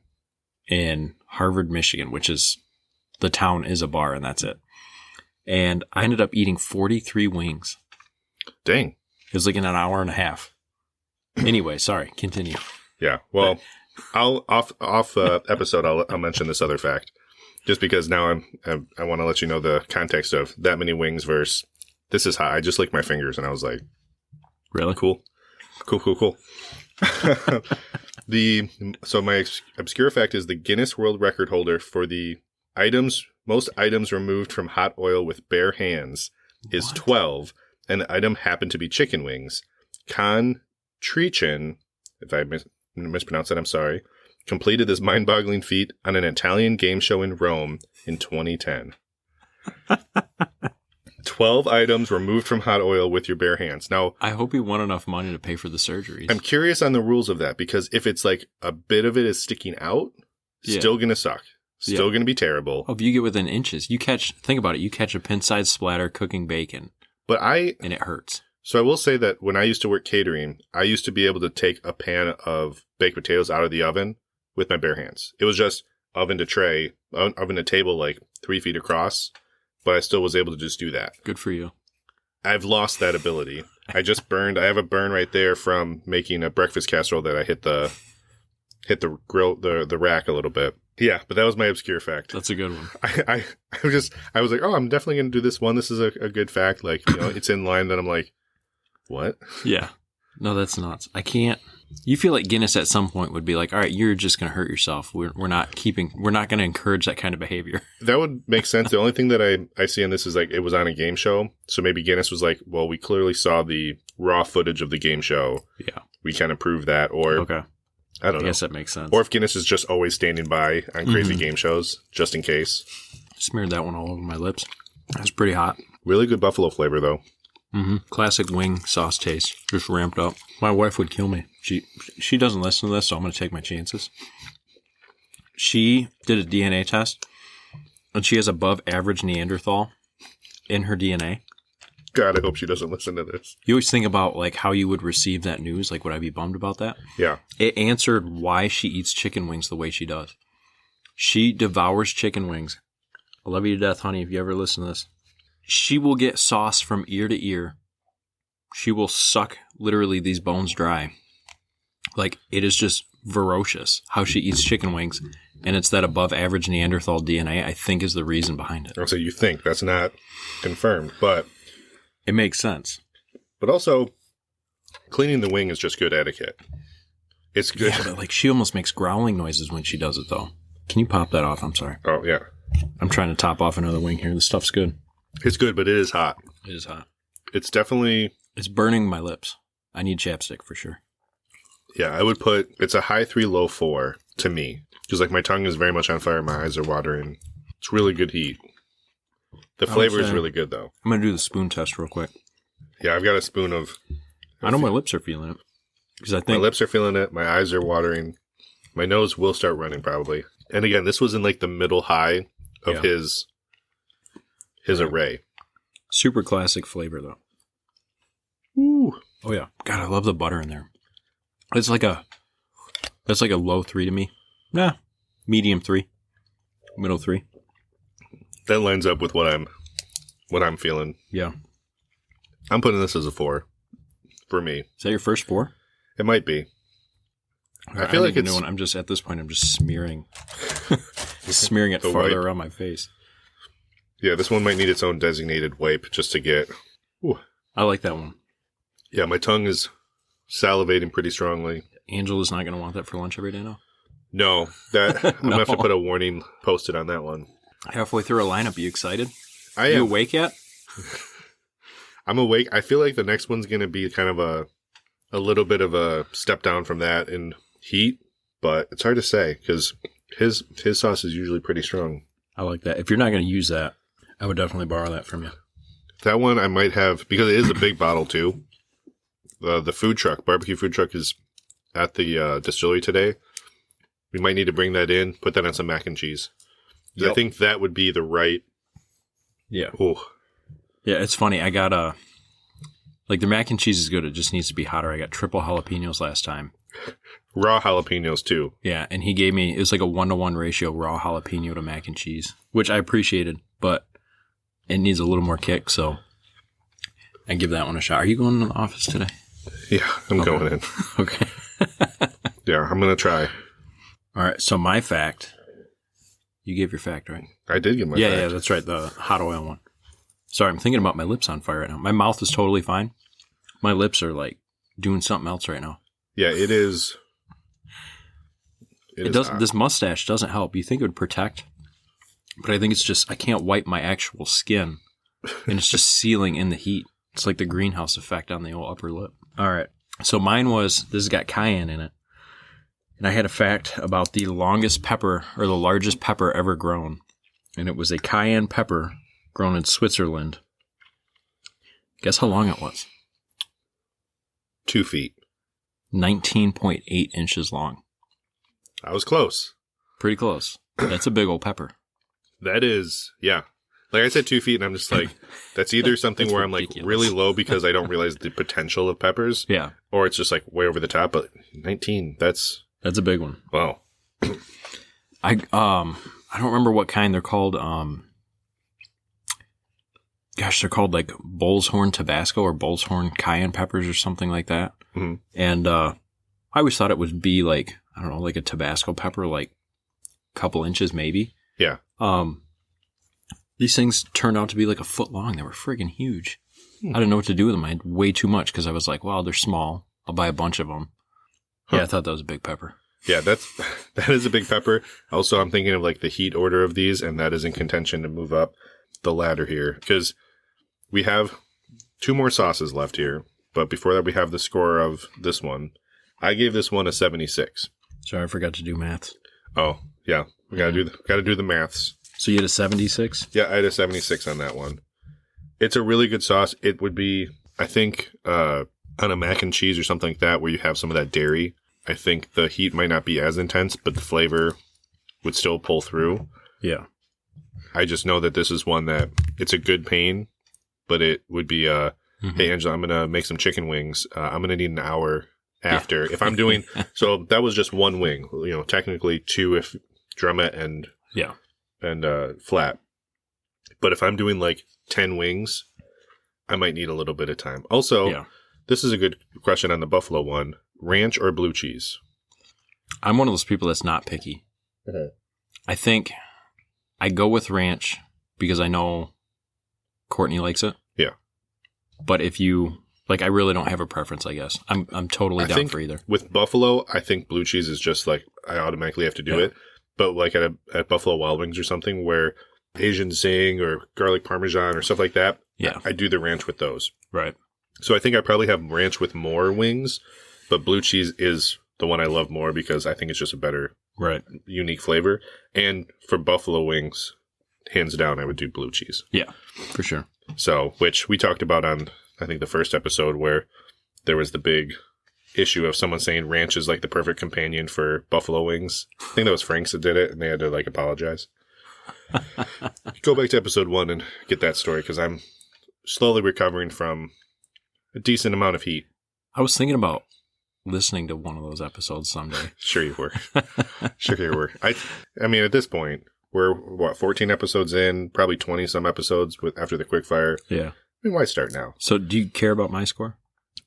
In Harvard, Michigan, which is, the town is a bar and that's it. And I ended up eating 43 wings. Dang. It was like in an hour and a half. Anyway, sorry, continue. Yeah, well, I'll off episode. I'll mention this other fact, just because now I want to let you know the context of that many wings versus this is hot. I just licked my fingers and I was like, really cool. So my obscure fact is the Guinness World Record holder for the most items removed from hot oil with bare hands is 12, and the item happened to be chicken wings. Con Trechin, if I mispronounced that, I'm sorry, completed this mind-boggling feat on an Italian game show in Rome in 2010. 12 items removed from hot oil with your bare hands. Now, I hope you won enough money to pay for the surgeries. I'm curious on the rules of that, because if it's like a bit of it is sticking out, still going to suck. Still going to be terrible. Oh, if you get within inches, think about it, you catch a pin-sized splatter cooking bacon. And it hurts. So I will say that when I used to work catering, I used to be able to take a pan of baked potatoes out of the oven with my bare hands. It was just oven to tray, oven to table like 3 feet across, but I still was able to just do that. Good for you. I've lost that ability. I have a burn right there from making a breakfast casserole that I hit the grill, the rack a little bit. Yeah, but that was my obscure fact. That's a good one. I was like, oh, I'm definitely going to do this one. This is a good fact. Like, it's in line. Then I'm like, what? Yeah. No, that's nuts. I can't. You feel like Guinness at some point would be like, all right, you're just going to hurt yourself. We're not going to encourage that kind of behavior. That would make sense. The only thing that I see in this is like it was on a game show. So maybe Guinness was like, well, we clearly saw the raw footage of the game show. Yeah. We kind of prove that. Or okay. I don't know. I guess that makes sense. Or if Guinness is just always standing by on crazy game shows, just in case. Smeared that one all over my lips. That's pretty hot. Really good buffalo flavor, though. Mm-hmm. Classic wing sauce taste. Just ramped up. My wife would kill me. She doesn't listen to this, so I'm going to take my chances. She did a DNA test, and she has above average Neanderthal in her DNA. God, I hope she doesn't listen to this. You always think about like how you would receive that news. Like, would I be bummed about that? Yeah. It answered why she eats chicken wings the way she does. She devours chicken wings. I love you to death, honey, if you ever listen to this. She will get sauce from ear to ear. She will suck literally these bones dry. Like, it is just ferocious how she eats chicken wings. And it's that above average Neanderthal DNA, I think, is the reason behind it. So you think. That's not confirmed, but it makes sense. But also, cleaning the wing is just good etiquette. It's good. Yeah, but like she almost makes growling noises when she does it, though. Can you pop that off? I'm sorry. Oh, yeah. I'm trying to top off another wing here. This stuff's good. It's good, but it is hot. It is hot. It's definitely... It's burning my lips. I need chapstick for sure. Yeah, I would put... It's a high 3, low 4 to me. Because like my tongue is very much on fire. My eyes are watering. It's really good heat. The flavor is really good, though. I'm going to do the spoon test real quick. Yeah, I've got a spoon of... I know my lips are feeling it. Because I think... My lips are feeling it. My eyes are watering. My nose will start running, probably. And again, this was in like the middle high of his array. Super classic flavor, though. Ooh. Oh yeah. God, I love the butter in there. That's like a low 3 to me. Nah, medium 3, middle 3. That lines up with what I'm feeling. Yeah. I'm putting this as a 4 for me. Is that your first 4? It might be. I feel like it's. I'm just at this point. I'm just smearing, smearing it farther around my face. Yeah, this one might need its own designated wipe just to get. Ooh. I like that one. Yeah, my tongue is salivating pretty strongly. Angela's not going to want that for lunch every day now. No, I'm gonna have to put a warning posted on that one. Halfway through a lineup, you excited? I am. You awake yet? I'm awake. I feel like the next one's gonna be kind of a little bit of a step down from that in heat, but it's hard to say because his sauce is usually pretty strong. I like that. If you're not going to use that, I would definitely borrow that from you. That one I might have because it is a big bottle too. The barbecue food truck is at the distillery today. We might need to bring that in, put that on some mac and cheese. Yep. I think that would be the right. Yeah. Oh. Yeah, it's funny. I got the mac and cheese is good. It just needs to be hotter. I got triple jalapenos last time. Raw jalapenos too. Yeah, and he gave me, it was like a 1-to-1 ratio raw jalapeno to mac and cheese, which I appreciated, but it needs a little more kick, so I give that one a shot. Are you going to the office today? Yeah, I'm going in. Okay. Yeah, I'm going to try. All right, so my fact, you gave your fact, right? I did give my fact. Yeah, that's right, the hot oil one. Sorry, I'm thinking about my lips on fire right now. My mouth is totally fine. My lips are like doing something else right now. Yeah, it is. It doesn't. This mustache doesn't help. You think it would protect, but I think it's just I can't wipe my actual skin, and it's just sealing in the heat. It's like the greenhouse effect on the old upper lip. All right, so mine was this has got cayenne in it, and I had a fact about the longest pepper or the largest pepper ever grown, and it was a cayenne pepper grown in Switzerland. Guess how long it was? 2 feet. 19.8 inches long. I was close. Pretty close. That's a big old pepper. That is, yeah. Like I said 2 feet, and I'm just like, that's either something where ridiculous. I'm like really low because I don't realize the potential of peppers. Yeah. Or it's just like way over the top, but 19, that's a big one. Wow. I don't remember what kind they're called. Gosh, they're called like Bull's Horn Tabasco or Bull's Horn Cayenne peppers or something like that. Mm-hmm. And I always thought it would be like, I don't know, like a Tabasco pepper, like a couple inches maybe. Yeah. These things turned out to be like a foot long. They were friggin' huge. I didn't know what to do with them. I had way too much because I was like, wow, they're small. I'll buy a bunch of them. Huh. Yeah, I thought that was a big pepper. Yeah, that is a big pepper. Also, I'm thinking of like the heat order of these, and that is in contention to move up the ladder here because we have 2 more sauces left here. But before that, we have the score of this one. I gave this one a 76. Sorry, I forgot to do maths. Oh, yeah. We gotta do the maths. So you had a 76? Yeah, I had a 76 on that one. It's a really good sauce. It would be, I think, on a mac and cheese or something like that where you have some of that dairy. I think the heat might not be as intense, but the flavor would still pull through. Yeah. I just know that this is one that it's a good pain, but it would be, hey, Angela, I'm going to make some chicken wings. I'm going to need an hour after. Yeah. If I'm doing, so that was just 1 wing, technically 2 if drumette and flat. But if I'm doing like 10 wings, I might need a little bit of time. Also, This is a good question on the buffalo one. Ranch or blue cheese? I'm one of those people that's not picky. Mm-hmm. I think I go with ranch because I know Courtney likes it. Yeah. But if you like, I really don't have a preference, I guess. I'm totally down for either. With buffalo, I think blue cheese is just like I automatically have to do it. But like at Buffalo Wild Wings or something where Asian zing or garlic parmesan or stuff like that, I do the ranch with those. Right. So I think I probably have ranch with more wings, but blue cheese is the one I love more because I think it's just a better, unique flavor. And for buffalo wings, hands down, I would do blue cheese. Yeah, for sure. So, which we talked about on, I think, the first episode where there was the big issue of someone saying ranch is like the perfect companion for buffalo wings. I think that was Frank's that did it, and they had to like apologize. Go back to episode 1 and get that story because I'm slowly recovering from a decent amount of heat. I was thinking about listening to one of those episodes someday. Sure you were. Sure you were. I mean, at this point, we're, 14 episodes in, probably 20-some episodes after the quickfire. Yeah. I mean, why start now? So do you care about my score?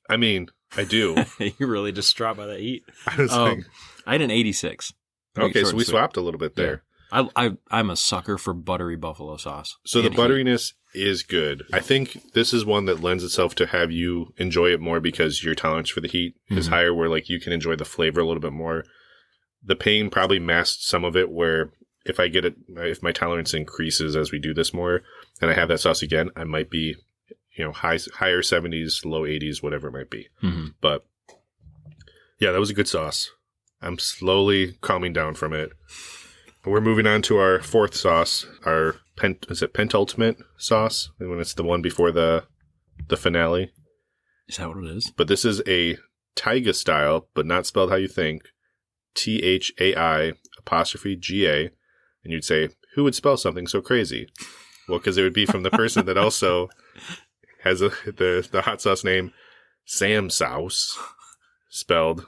I mean, I do. You're really distraught by that heat. I had an 86. Okay, so we swapped a little bit there. Yeah. I'm a sucker for buttery buffalo sauce. So the butteriness is good. I think this is one that lends itself to have you enjoy it more because your tolerance for the heat is higher, where like you can enjoy the flavor a little bit more. The pain probably masked some of it, where if my tolerance increases as we do this more and I have that sauce again, I might be, higher 70s, low 80s, whatever it might be. Mm-hmm. But yeah, that was a good sauce. I'm slowly calming down from it. We're moving on to our fourth sauce, our Pentultimate sauce, when it's the one before the finale. Is that what it is? But this is a Taiga style, but not spelled how you think. THAI''GA. And you'd say, who would spell something so crazy? Well, because it would be from the person that also has the hot sauce name Sam Sauce, spelled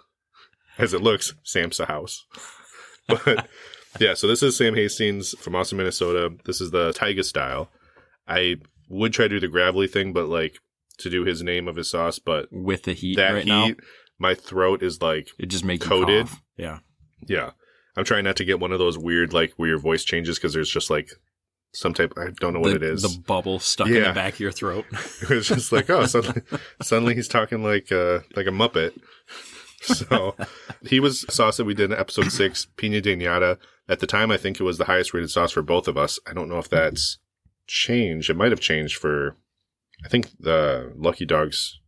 as it looks, Samsa House. But yeah, so this is Sam Hastings from Austin, Minnesota. This is the Taiga style. I would try to do the gravelly thing, but like to do his name of his sauce, but with the heat that right heat, now, my throat is like it just makes coated. You cough. Yeah. Yeah. I'm trying not to get one of those weird, like where your voice changes because there's just like some type, I don't know what it is. The bubble stuck in the back of your throat. It's just like, oh, suddenly he's talking like a Muppet. So he was sauce that we did in episode 6, Pina de Nata. At the time, I think it was the highest rated sauce for both of us. I don't know if that's changed. It might have changed for, I think, the Lucky Dogs.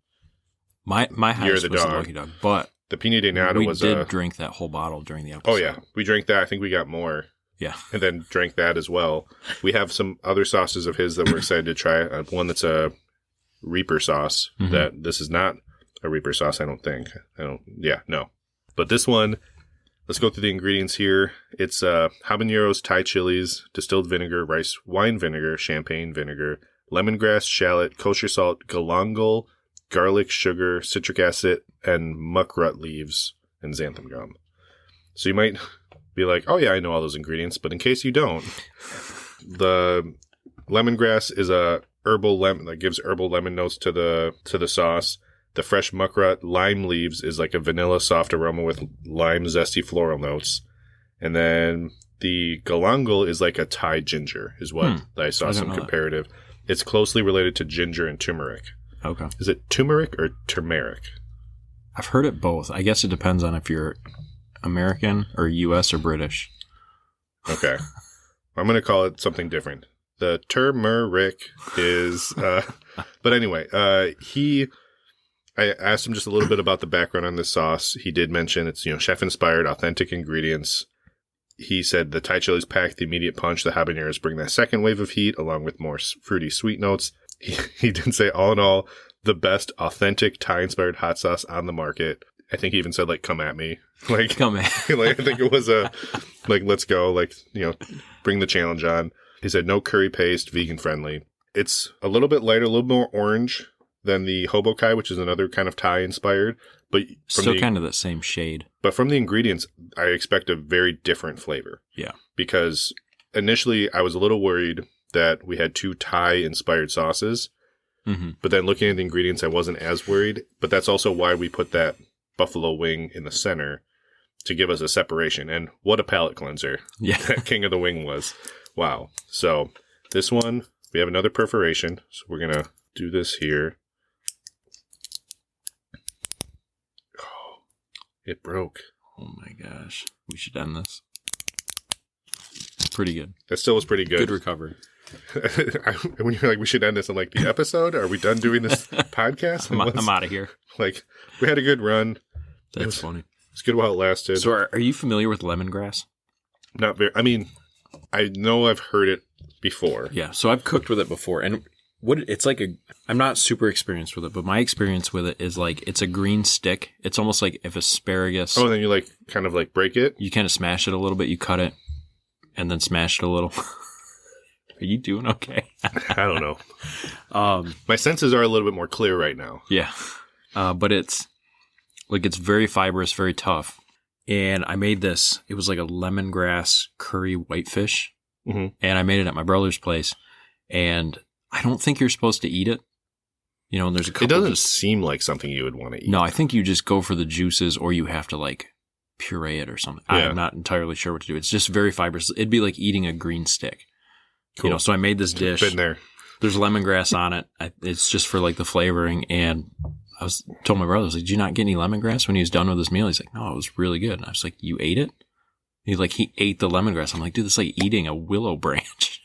My highest was the Lucky Dog, but the Pina de Nata was we did drink that whole bottle during the episode. Oh yeah, we drank that. I think we got more. Yeah. And then drank that as well. We have some other sauces of his that we're excited to try. One that's a Reaper sauce. Mm-hmm. That this is not a Reaper sauce, I don't think. No. But this one, let's go through the ingredients here. It's habaneros, Thai chilies, distilled vinegar, rice wine vinegar, champagne vinegar, lemongrass, shallot, kosher salt, galangal, garlic, sugar, citric acid, and muckrut leaves, and xanthan gum. So you might be like, oh yeah, I know all those ingredients, but in case you don't, the lemongrass is a herbal lemon that gives herbal lemon notes to the sauce. The fresh muckrut lime leaves is like a vanilla soft aroma with lime zesty floral notes. And then the galangal is like a Thai ginger is what I saw some comparative. It's closely related to ginger and turmeric. Okay. Is it turmeric or turmeric? I've heard it both. I guess it depends on if you're American or U.S. or British. Okay. I'm going to call it something different. The turmeric is, but anyway, I asked him just a little bit about the background on this sauce. He did mention it's, chef-inspired, authentic ingredients. He said the Thai chilies pack the immediate punch. The habaneros bring that second wave of heat, along with more fruity sweet notes. He did say, all in all, the best authentic Thai-inspired hot sauce on the market. I think he even said, come at me. Come at I think it was let's go. Bring the challenge on. He said, no curry paste, vegan-friendly. It's a little bit lighter, a little more orange than the Hobokai, which is another kind of Thai-inspired. But still kind of the same shade. But from the ingredients, I expect a very different flavor. Yeah. Because initially, I was a little worried that we had 2 Thai-inspired sauces. Mm-hmm. But then looking at the ingredients, I wasn't as worried. But that's also why we put that buffalo wing in the center to give us a separation. And what a palate cleanser that King of the Wing was. Wow. So this one, we have another perforation. So we're going to do this here. Oh, it broke. Oh my gosh. We should end this. Pretty good. That still was pretty good. Good recovery. When you're like, we should end this in the episode? Are we done doing this podcast? I'm out of here. We had a good run. That's funny. It's good while it lasted. So are you familiar with lemongrass? Not very. I mean, I know I've heard it before. Yeah. So I've cooked with it before. And it's I'm not super experienced with it, but my experience with it is it's a green stick. It's almost like if asparagus. Oh, and then you kind of break it? You kind of smash it a little bit. You cut it and then smash it a little. Are you doing okay? I don't know. My senses are a little bit more clear right now. Yeah. But it's Like it's very fibrous, very tough. And I made this. It was like a lemongrass curry whitefish. Mm-hmm. And I made it at my brother's place. And I don't think you're supposed to eat it. You know, and there's a couple. It doesn't seem like something you would want to eat. No, I think you just go for the juices, or you have to like puree it or something. Yeah. I'm not entirely sure what to do. It's just very fibrous. It'd be like eating a green stick. Cool. You know, so I made this dish. Been there. There's lemongrass on it. It's just for like the flavoring. And told my brother, I was like, "Did you not get any lemongrass when he was done with his meal?" He's like, "No, it was really good." And I was like, "You ate it?" He ate the lemongrass. I'm like, "Dude, it's like eating a willow branch."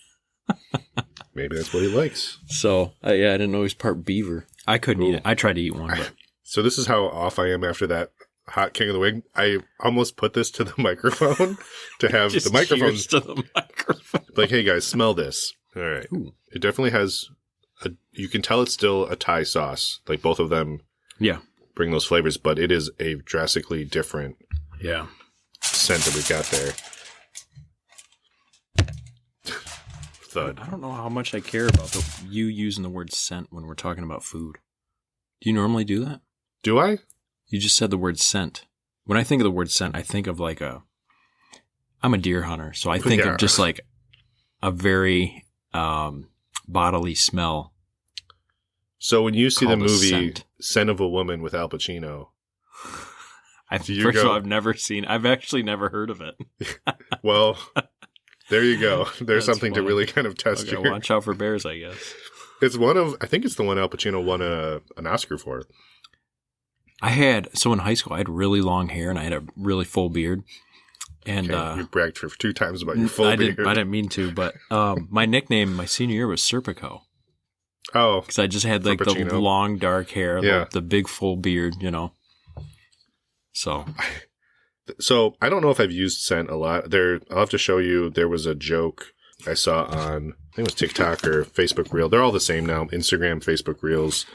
Maybe that's what he likes. So I didn't know he was part beaver. I couldn't eat it. I tried to eat one, but So this is how off I am after that hot King of the Wing. I almost put this to the microphone to have just the microphone cheers to the microphone. like, hey guys, smell this. All right. Ooh. It definitely has you can tell it's still a Thai sauce. Like both of them Yeah. bring those flavors, but it is a drastically different Yeah. scent that we've got there. Thud. I don't know how much I care about you using the word scent when we're talking about food. Do you normally do that? Do I? You just said the word scent. When I think of the word scent, I think of like I'm a deer hunter, so I think of just like a very bodily smell. So when you see the Called a movie scent. Scent of a Woman with Al Pacino, First of all, I've actually never heard of it. well, there you go. There's That's something to funny. really kind of test Okay, your... watch out for bears, I guess. It's I think it's the one Al Pacino won an Oscar for. So in high school, I had really long hair and I had a really full beard. And Okay, you bragged for 2 times about your full beard. I didn't mean to, but my nickname my senior year was Serpico. Oh, Because I just had like the Pacino. long dark hair, Yeah. the big full beard, you know. So I don't know if I've used scent a lot. I'll have to show you. There was a joke I saw on, I think it was TikTok or Facebook Reel. They're all the same now. Instagram, Facebook Reels,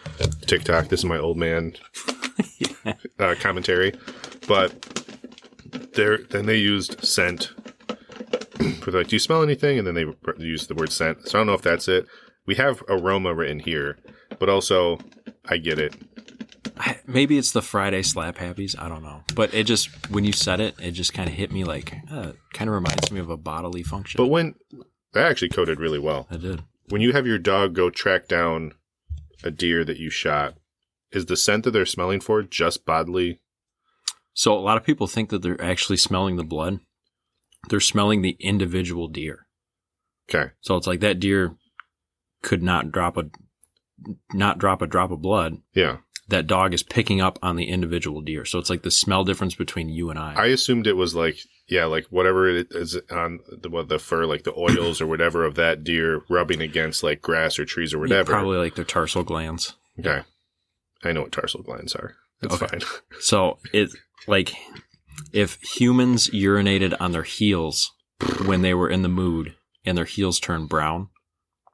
TikTok. This is my old man commentary. But then they used scent. For like, do you smell anything? And then they used the word scent. So I don't know if that's it. We have aroma written here, but also I get it. maybe it's the Friday slap happies. I don't know. But it just, when you said it, it just kind of hit me like, kind of reminds me of a bodily function. But when that actually coded really well. I did. When you have your dog go track down a deer that you shot, is the scent that they're smelling for just bodily? So a lot of people think that they're actually smelling the blood. They're smelling the individual deer. Okay. So it's like that deer could not drop a drop of blood. Yeah. That dog is picking up on the individual deer. So it's like the smell difference between you and I assumed it was like, yeah, like whatever it is on the fur, like the oils or whatever of that deer rubbing against like grass or trees or whatever. Yeah, probably like their tarsal glands. Okay. I know what tarsal glands are. That's fine. So it like if humans urinated on their heels when they were in the mood and their heels turned brown,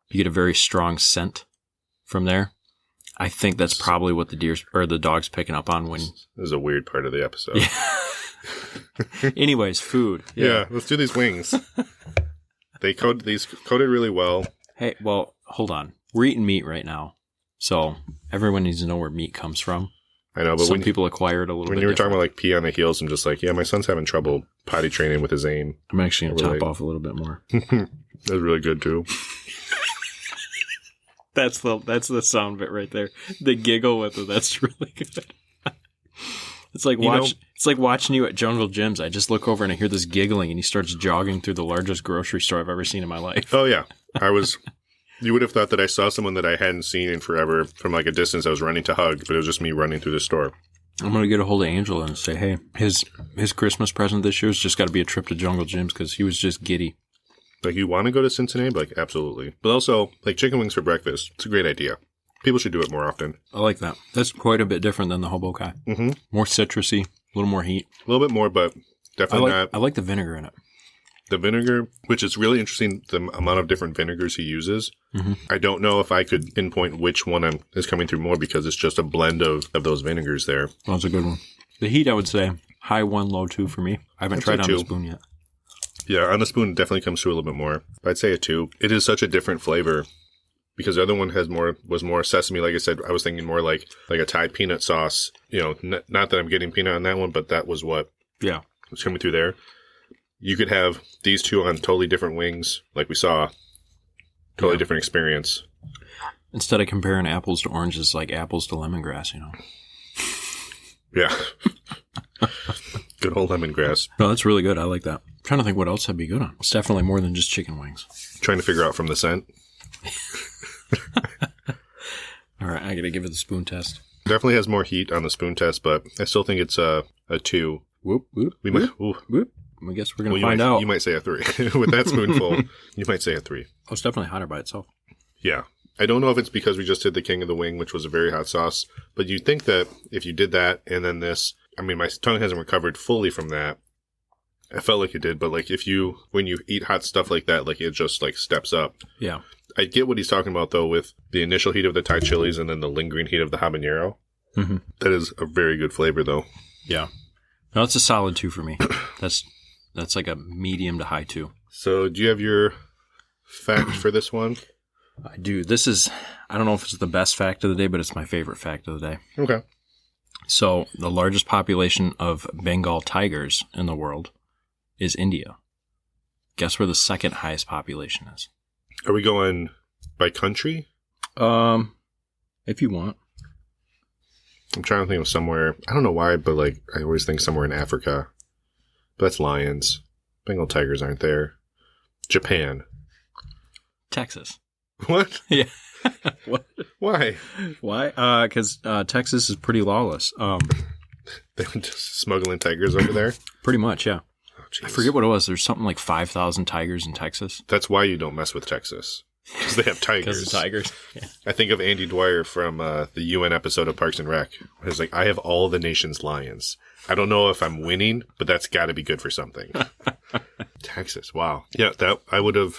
you get a very strong scent from there. I think that's probably what the dog's picking up on when. This is a weird part of the episode. Yeah. Anyways, food. Yeah, let's do these wings. They coded really well. Hey, well, hold on. We're eating meat right now, so everyone needs to know where meat comes from. I know, but some people acquire it a little bit. When you were talking about like pee on the heels, I'm just like, yeah, my son's having trouble potty training with his aim. I'm actually going to top off a little bit more. That was really good too. That's the sound bit right there. The giggle with it. That's really good. It's like watching you at Jungle Gyms. I just look over and I hear this giggling, and he starts jogging through the largest grocery store I've ever seen in my life. Oh yeah, you would have thought that I saw someone that I hadn't seen in forever from like a distance. I was running to hug, but it was just me running through the store. I'm gonna get a hold of Angela and say, hey, his Christmas present this year's just got to be a trip to Jungle Gyms because he was just giddy. Like, you want to go to Cincinnati? Like, absolutely. But also, like, chicken wings for breakfast. It's a great idea. People should do it more often. I like that. That's quite a bit different than the hobokai. Mm-hmm. More citrusy, a little more heat. A little bit more, but definitely not. I like the vinegar in it. The vinegar, which is really interesting, the amount of different vinegars he uses. Mm-hmm. I don't know if I could pinpoint which one is coming through more because it's just a blend of those vinegars there. Well, that's a good one. The heat, I would say, high 1, low 2 for me. I haven't tried on the spoon yet. Yeah, on the spoon, it definitely comes through a little bit more. I'd say a 2. It is such a different flavor because the other one was more sesame. Like I said, I was thinking more like a Thai peanut sauce. Not that I'm getting peanut on that one, but that was what was coming through there. You could have these two on totally different wings, like we saw. Totally different experience. Instead of comparing apples to oranges, like apples to lemongrass, Yeah. Good old lemongrass. No, that's really good. I like that. I'm trying to think what else that'd be good on. It's definitely more than just chicken wings. Trying to figure out from the scent. All right, I got to give it the spoon test. Definitely has more heat on the spoon test, but I still think it's a 2. Whoop, whoop, We whoop, might. whoop. I guess we're going to find out. You might say a 3. With that spoonful, you might say a 3. Oh, it's definitely hotter by itself. Yeah. I don't know if it's because we just did the King of the Wing, which was a very hot sauce, but you'd think that if you did that and then this, I mean, my tongue hasn't recovered fully from that. I felt like it did, but like when you eat hot stuff like that, like it just like steps up. Yeah. I get what he's talking about though with the initial heat of the Thai chilies and then the lingering heat of the habanero. Mm-hmm. That is a very good flavor though. Yeah. No, it's a solid 2 for me. That's like a medium to high 2. So do you have your fact for this one? I do. This is, I don't know if it's the best fact of the day, but it's my favorite fact of the day. Okay. So the largest population of Bengal tigers in the world is India. Guess where the second highest population is? Are we going by country? If you want. I'm trying to think of somewhere. I don't know why, but like I always think somewhere in Africa. But that's lions. Bengal tigers aren't there. Japan. Texas. What? Yeah. What? Why? Why? Because Texas is pretty lawless. They're just smuggling tigers over there? Pretty much, yeah. Oh, geez. I forget what it was. There's something like 5,000 tigers in Texas. That's why you don't mess with Texas. Because they have tigers. Because of tigers. Yeah. I think of Andy Dwyer from the UN episode of Parks and Rec. He's like, I have all the nation's lions. I don't know if I'm winning, but that's got to be good for something. Texas, wow. Yeah, that I would have.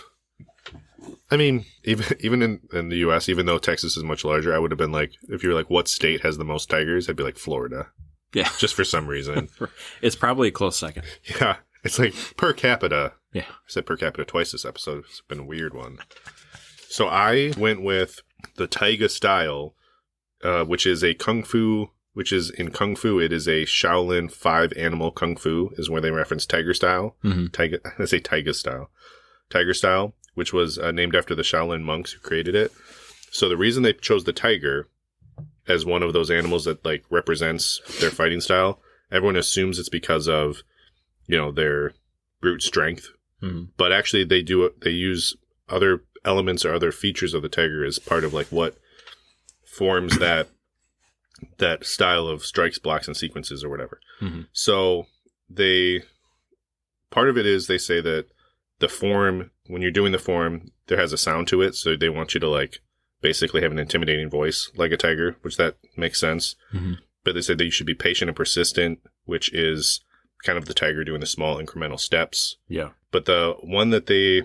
I mean, even in the U.S., even though Texas is much larger, I would have been like, if you were like, what state has the most tigers? I'd be like Florida. Yeah. Just for some reason. It's probably a close second. Yeah. It's like per capita. Yeah. I said per capita twice this episode. It's been a weird one. So I went with the Taiga style, which is a kung fu, which is in kung fu, it is a Shaolin 5 animal kung fu is where they reference tiger style. Mm-hmm. I say Taiga style. Tiger style, which was named after the Shaolin monks who created it. So the reason they chose the tiger as one of those animals that like represents their fighting style, everyone assumes it's because of, their brute strength. Mm-hmm. But actually they use other elements or other features of the tiger as part of like what forms that style of strikes, blocks, and sequences or whatever. Mm-hmm. So part of it is they say that the form, when you're doing the form, there has a sound to it. So they want you to like basically have an intimidating voice like a tiger, which that makes sense. Mm-hmm. But they said that you should be patient and persistent, which is kind of the tiger doing the small incremental steps. Yeah. But the one that they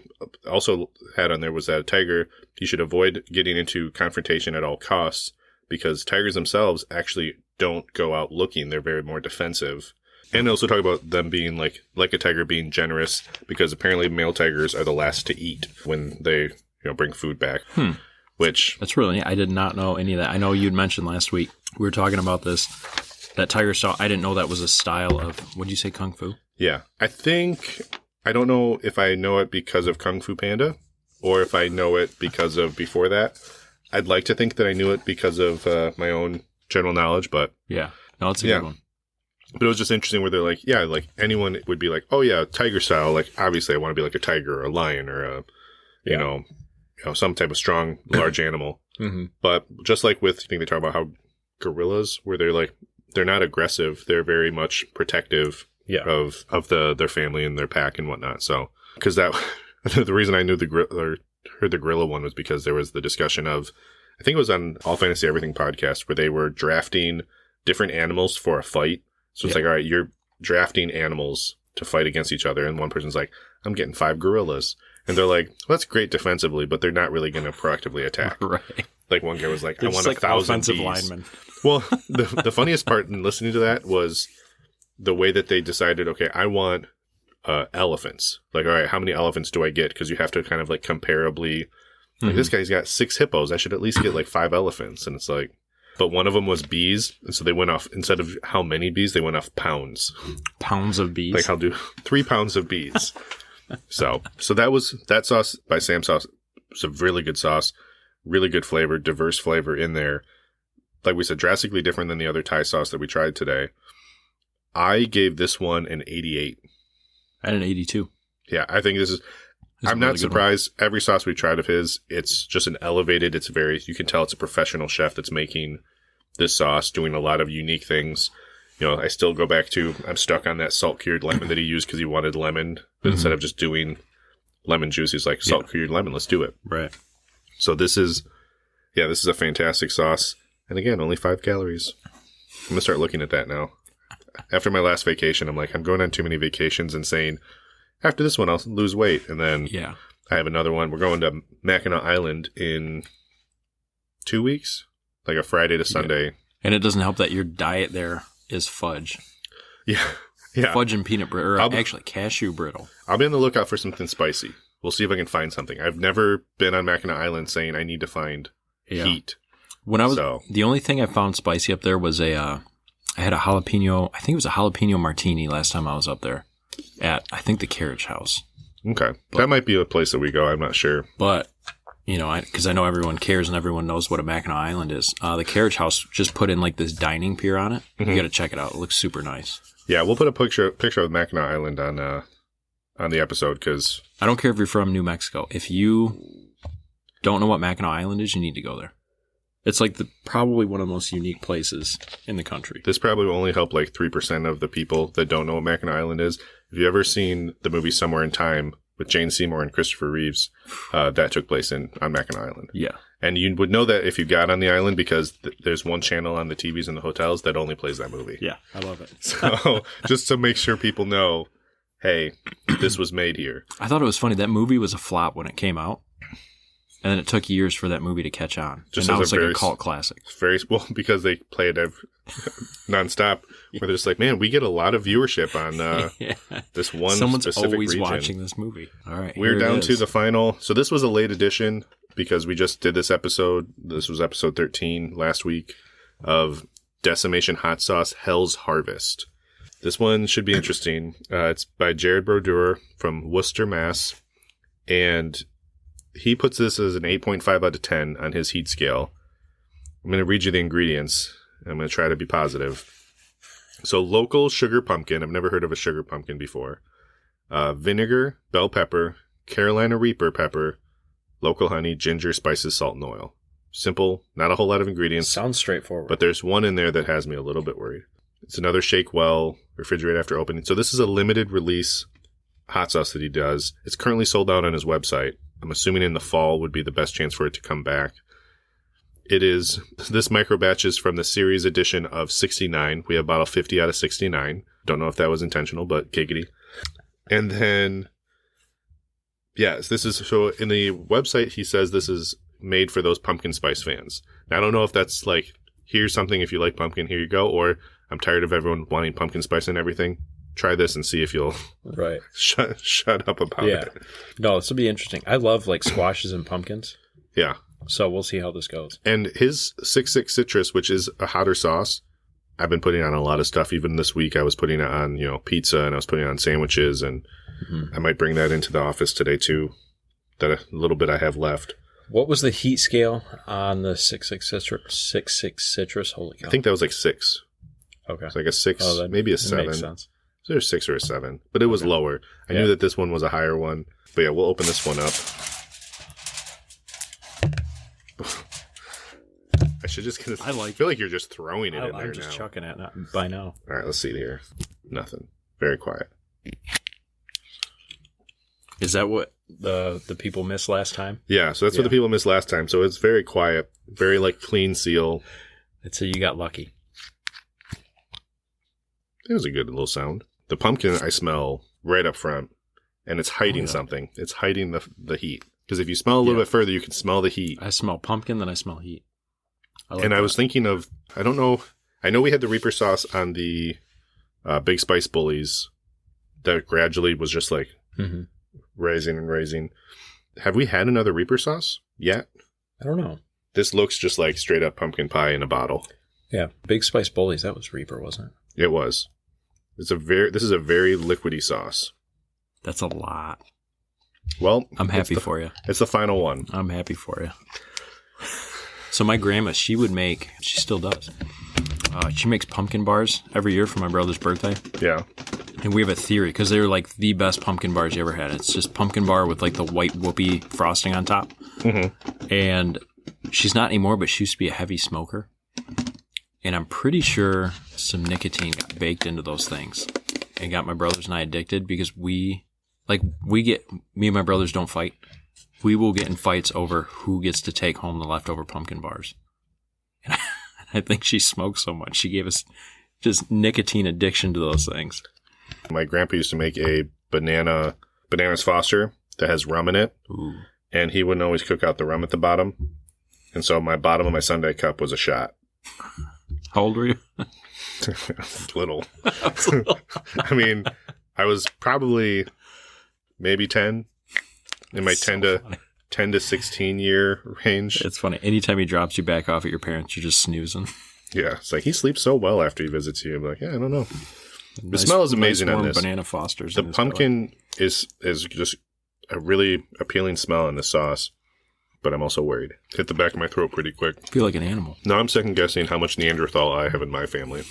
also had on there was that a tiger, you should avoid getting into confrontation at all costs because tigers themselves actually don't go out looking. They're very more defensive. And they also talk about them being like a tiger being generous because apparently male tigers are the last to eat when they bring food back. Which that's really, I did not know any of that. I know you'd mentioned last week, we were talking about this, that tiger style. I didn't know that was a style of, what did you say, Kung Fu? Yeah. I don't know if I know it because of Kung Fu Panda or if I know it because of before that. I'd like to think that I knew it because of my own general knowledge, but. Yeah. No, it's a good one. But it was just interesting where they're like, yeah, like anyone would be like, oh yeah, tiger style. Like obviously I want to be like a tiger or a lion or a, you know, some type of strong, large animal. Mm-hmm. But just like with, I think they talk about how gorillas, where they're not aggressive. They're very much protective of their family and their pack and whatnot. So, because the reason I knew heard the gorilla one was because there was the discussion of, I think it was on All Fantasy Everything podcast where they were drafting different animals for a fight. So it's like, all right, you're drafting animals to fight against each other. And one person's like, I'm getting 5 gorillas. And they're like, well, that's great defensively, but they're not really going to proactively attack. Right. Like one guy was like, they're I want like 1,000 offensive bees. linemen. Well, the funniest part in listening to that was the way that they decided, okay, I want elephants. Like, all right, how many elephants do I get? Because you have to kind of like comparably Like, this guy's got 6 hippos. I should at least get like 5 elephants. And it's like, but one of them was bees. And so they went off, instead of how many bees, they went off pounds. Pounds of bees? Like, I'll do 3 pounds of bees. So that sauce by Sam Sauce. It's a really good sauce, really good flavor, diverse flavor in there. Like we said, drastically different than the other Thai sauce that we tried today. I gave this one an 88. I had an 82. Yeah, I think this is... I'm not surprised. Every sauce we tried of his, it's just an elevated, it's very... You can tell it's a professional chef that's making this sauce, doing a lot of unique things. You know, I still go back to... I'm stuck on that salt-cured lemon that he used because he wanted lemon. But instead of just doing lemon juice, he's like, salt-cured lemon, let's do it. Right. So this is a fantastic sauce. And again, only 5 calories. I'm going to start looking at that now. After my last vacation, I'm like, I'm going on too many vacations and saying, after this one, I'll lose weight. And then I have another one. We're going to Mackinac Island in 2 weeks, like a Friday to Sunday. Yeah. And it doesn't help that your diet there is fudge. Yeah. Fudge and peanut brittle, or actually cashew brittle. I'll be on the lookout for something spicy. We'll see if I can find something. I've never been on Mackinac Island saying I need to find heat. When I was the only thing I found spicy up there was I had a jalapeno. I think it was a jalapeno martini last time I was up there at the Carriage House. Okay, that might be a place that we go. I'm not sure, but you know, because I know everyone cares and everyone knows what a Mackinac Island is. The Carriage House just put in like this dining pier on it. You got to check it out. It looks super nice. Yeah, we'll put a picture of Mackinac Island on the episode because I don't care if you're from New Mexico. If you don't know what Mackinac Island is, you need to go there. It's like probably one of the most unique places in the country. This probably will only help like 3% of the people that don't know what Mackinac Island is. If you've ever seen the movie Somewhere in Time with Jane Seymour and Christopher Reeves, that took place on Mackinac Island. Yeah. And you would know that if you got on the island because there's one channel on the TVs in the hotels that only plays that movie. Yeah, I love it. So just to make sure people know, hey, this was made here. I thought it was funny. That movie was a flop when it came out. And then it took years for that movie to catch on. Just and now it's like a cult classic. Very well, because they play it nonstop. Where they're just like, man, we get a lot of viewership on this one Someone's specific always region. Watching this movie. All right, we're down to the final. So this was a late edition because we just did this episode. This was episode 13 last week of Decimation Hot Sauce Hell's Harvest. This one should be interesting. It's by Jared Brodeur from Worcester, Mass. And he puts this as an 8.5 out of 10 on his heat scale. I'm going to read you the ingredients. I'm going to try to be positive. So local sugar pumpkin. I've never heard of a sugar pumpkin before. Vinegar, bell pepper, Carolina Reaper pepper, local honey, ginger, spices, salt, and oil. Simple, not a whole lot of ingredients. Sounds straightforward. But there's one in there that has me a little bit worried. It's another shake well, refrigerate after opening. So this is a limited release hot sauce that he does. It's currently sold out on his website. I'm assuming in the fall would be the best chance for it to come back. This micro batch is from the series edition of 69. We have bottle 50 out of 69. Don't know if that was intentional, but giggity. And then, yes, so in the website, he says this is made for those pumpkin spice fans. Now, I don't know if that's like, here's something if you like pumpkin, here you go, or I'm tired of everyone wanting pumpkin spice and everything. Try this and see if you'll shut up about it. No, this will be interesting. I love like squashes and pumpkins. Yeah. So we'll see how this goes. And his 6-6 citrus, which is a hotter sauce, I've been putting on a lot of stuff. Even this week, I was putting it on, pizza, and I was putting it on sandwiches, and I might bring that into the office today too. That a little bit I have left. What was the heat scale on the 6-6 citrus? 6-6 citrus. Holy cow! I think that was like 6. Okay, it's like a 6, maybe a 7. Makes sense. So there's 6 or a 7, but it was lower. I knew that this one was a higher one. But yeah, we'll open this one up. I should just get I feel like you're just throwing it in there now. I'm just chucking it by now. All right, let's see here. Nothing. Very quiet. Is that what the people missed last time? Yeah, so that's what the people missed last time. So it's very quiet, very like clean seal. I'd say you got lucky. It was a good little sound. The pumpkin I smell right up front, and it's hiding something. It's hiding the heat. Because if you smell a little bit further, you can smell the heat. I smell pumpkin, then I smell heat. I was thinking of, I don't know, I know we had the Reaper sauce on the Big Spice Bullies that gradually was just like rising and rising. Have we had another Reaper sauce? yet. I don't know. This looks just like straight up pumpkin pie in a bottle. Yeah, Big Spice Bullies. That was Reaper, wasn't it? It was. This is a very liquidy sauce. That's a lot. Well, I'm happy for you. It's the final one. I'm happy for you. So my grandma, she still does. She makes pumpkin bars every year for my brother's birthday. Yeah. And we have a theory, because they're like the best pumpkin bars you ever had. It's just pumpkin bar with like the white whoopie frosting on top. Mm-hmm. And she's not anymore, but she used to be a heavy smoker. And I'm pretty sure some nicotine got baked into those things and got my brothers and I addicted, because me and my brothers don't fight. We will get in fights over who gets to take home the leftover pumpkin bars. And I think she smoked so much. She gave us just nicotine addiction to those things. My grandpa used to make a bananas Foster that has rum in it. Ooh. And he wouldn't always cook out the rum at the bottom. And so my bottom of my Sunday cup was a shot. How old were you? Little. I mean, I was probably maybe 10 in my 10 to 16 year range. It's funny. Anytime he drops you back off at your parents, you're just snoozing. Yeah. It's like he sleeps so well after he visits you. I'm like, yeah, I don't know. The smell is amazing on this. Banana Fosters. The pumpkin is just a really appealing smell in the sauce. But I'm also worried. Hit the back of my throat pretty quick. I feel like an animal. Now I'm second guessing how much Neanderthal I have in my family.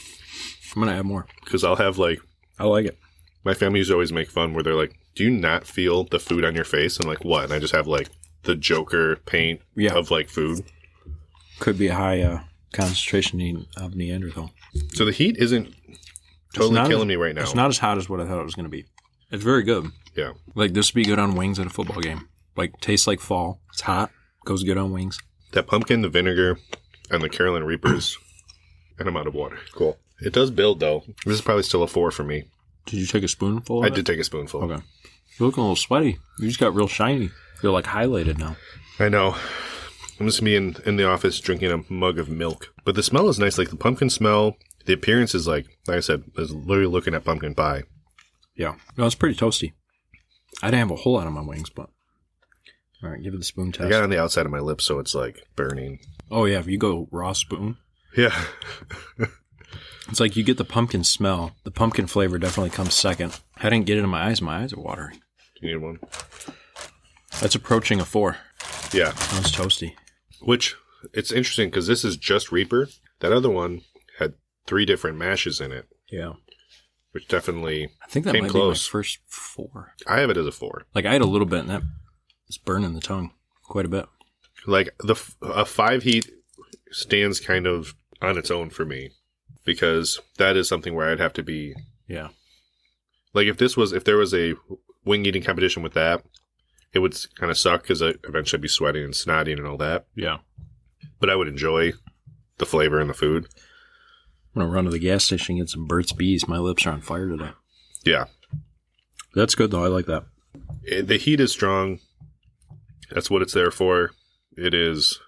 I'm going to add more. Because I'll have I like it. My family used to always make fun where they're like, do you not feel the food on your face? And like, what? And I just have the Joker paint of food. Could be a high concentration of Neanderthal. So the heat isn't totally killing me right now. It's not as hot as what I thought it was going to be. It's very good. Yeah. Like, this would be good on wings at a football game. Like, tastes like fall. It's hot. Goes good on wings. That pumpkin, the vinegar, and the Carolina Reapers. And I'm out of water. Cool. It does build, though. This is probably still a 4 for me. Did you take a spoonful of it? I did take a spoonful. Okay. You're looking a little sweaty. You just got real shiny. You're like highlighted now. I know. I'm just me in the office drinking a mug of milk. But the smell is nice. Like the pumpkin smell, the appearance is like I said, is literally looking at pumpkin pie. Yeah. No, it's pretty toasty. I didn't have a whole lot on my wings, but... All right, give it the spoon test. I got it on the outside of my lips, so it's like burning. Oh, yeah. If you go raw spoon. Yeah. It's like you get the pumpkin smell. The pumpkin flavor definitely comes second. I didn't get it in my eyes. My eyes are watering. Do you need one? That's approaching a 4. Yeah. That was toasty. Which, it's interesting because this is just Reaper. That other one had 3 different mashes in it. Yeah. Which definitely I think that came might close. Be my first 4. I have it as a 4. Like, I had a little bit, and that is burning the tongue quite a bit. Like, a 5 heat stands kind of on its own for me. Because that is something where I'd have to be... Yeah. Like, if there was a wing eating competition with that, it would kind of suck because I'd eventually be sweating and snotting and all that. Yeah. But I would enjoy the flavor and the food. I'm going to run to the gas station and get some Burt's Bees. My lips are on fire today. Yeah. That's good, though. I like that. The heat is strong. That's what it's there for. It is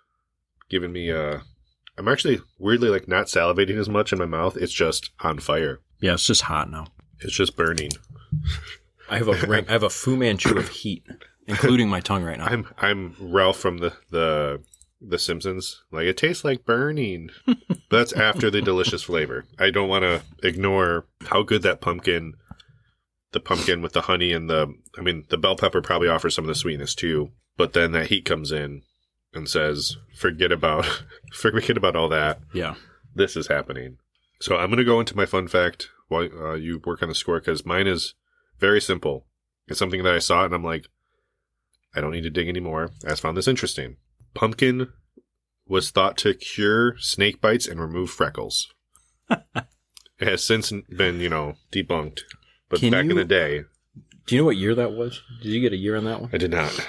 giving me I'm actually weirdly not salivating as much in my mouth. It's just on fire. Yeah, it's just hot now. It's just burning. I have a Fu Manchu of heat, including my tongue right now. I'm Ralph from the Simpsons. Like, it tastes like burning. That's after the delicious flavor. I don't want to ignore how good that pumpkin, the pumpkin with the honey and the bell pepper probably offers some of the sweetness too. But then that heat comes in and says, forget about all that. Yeah. This is happening. So I'm going to go into my fun fact while you work on the score, because mine is very simple. It's something that I saw and I'm like, I don't need to dig anymore. I just found this interesting. Pumpkin was thought to cure snake bites and remove freckles. It has since been, debunked. But back in the day... Do you know what year that was? Did you get a year on that one? I did not.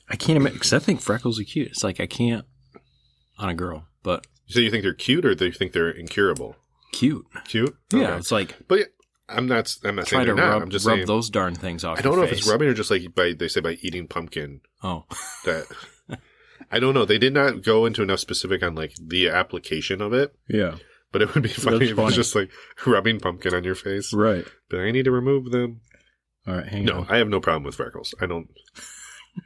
I can't imagine, because I think freckles are cute. It's like, I can't on a girl, but... So you think they're cute or do you think they're incurable? Cute. Cute? Yeah, okay. It's like... But yeah, I'm not saying they're not. I'm just rub saying... those darn things off I don't know face. if it's rubbing or just they say by eating pumpkin. Oh. That... I don't know. They did not go into enough specific on the application of it. Yeah. But it would be funny if it was just rubbing pumpkin on your face. Right. But I need to remove them. All right, hang on. No, I have no problem with freckles. I don't...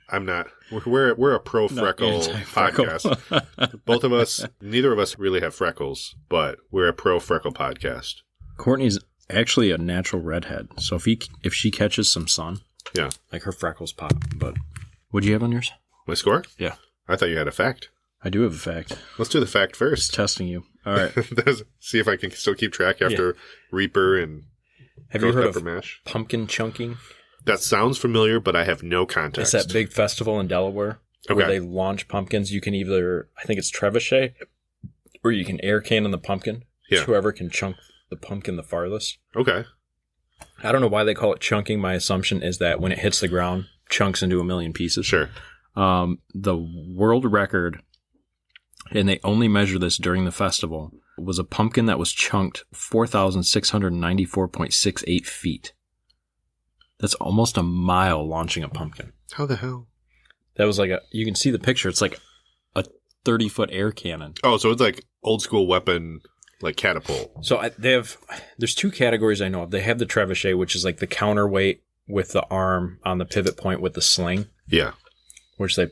I'm not. We're a pro freckle podcast. Both of us, neither of us really have freckles, but we're a pro freckle podcast. Courtney's actually a natural redhead, so if she catches some sun, yeah, like her freckles pop. But what'd you have on yours? My score? Yeah, I thought you had a fact. I do have a fact. Let's do the fact first. Just testing you. All right. See if I can still keep track after Reaper and have you heard pepper of mash. Pumpkin chunking? That sounds familiar, but I have no context. It's that big festival in Delaware where they launch pumpkins. You can either, I think it's trebuchet, or you can air cannon the pumpkin. Yeah. Whoever can chunk the pumpkin the farthest. Okay. I don't know why they call it chunking. My assumption is that when it hits the ground, chunks into a million pieces. Sure. The world record, and they only measure this during the festival, was a pumpkin that was chunked 4,694.68 feet. That's almost a mile launching a pumpkin. How the hell? That was like you can see the picture. It's like a 30-foot air cannon. Oh, so it's like old school weapon, like catapult. So there's two categories I know of. They have the trebuchet, which is like the counterweight with the arm on the pivot point with the sling. Yeah. Which they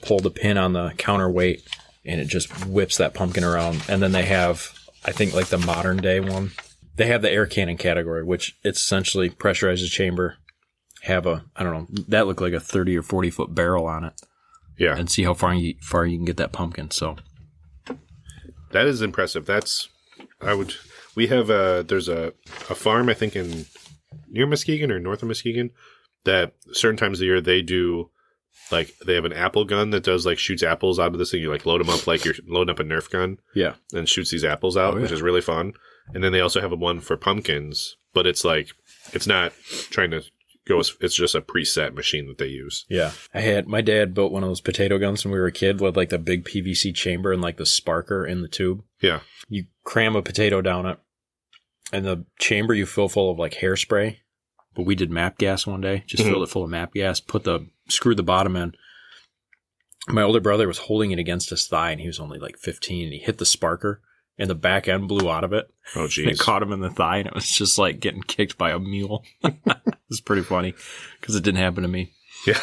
pull the pin on the counterweight and it just whips that pumpkin around. And then they have, I think, like the modern day one. They have the air cannon category, which it's essentially pressurized chamber, have that looked like a 30 or 40 foot barrel on it. Yeah. And see how far you can get that pumpkin. So that is impressive. We have there's a farm, I think near Muskegon or north of Muskegon, that certain times of the year they do, like, they have an apple gun that does, like, shoots apples out of this thing. You, like, load them up like you're loading up a Nerf gun. Yeah. And shoots these apples out, which is really fun. And then they also have one for pumpkins, but it's like, it's not trying to go, it's just a preset machine that they use. Yeah. My dad built one of those potato guns when we were a kid with, like, the big PVC chamber and, like, the sparker in the tube. Yeah. You cram a potato down it, and the chamber you fill full of, like, hairspray. But we did MAP gas one day, just filled it full of MAP gas, screwed the bottom in. My older brother was holding it against his thigh, and he was only like 15, and he hit the sparker, and the back end blew out of it. Oh, geez. It caught him in the thigh, and it was just like getting kicked by a mule. It was pretty funny, because it didn't happen to me. Yeah.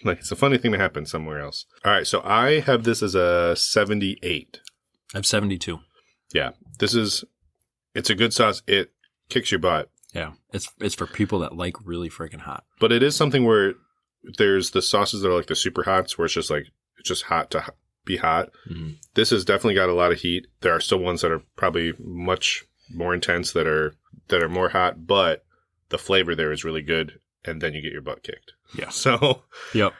Like, it's a funny thing to happen somewhere else. All right, so I have this as a 78. I have 72. Yeah. It's a good sauce. It kicks your butt. Yeah, it's for people that like really freaking hot. But it is something where there's the sauces that are like the super hots, where it's just hot to be hot. Mm-hmm. This has definitely got a lot of heat. There are still ones that are probably much more intense that are more hot, but the flavor there is really good, and then you get your butt kicked. Yeah. So, yep.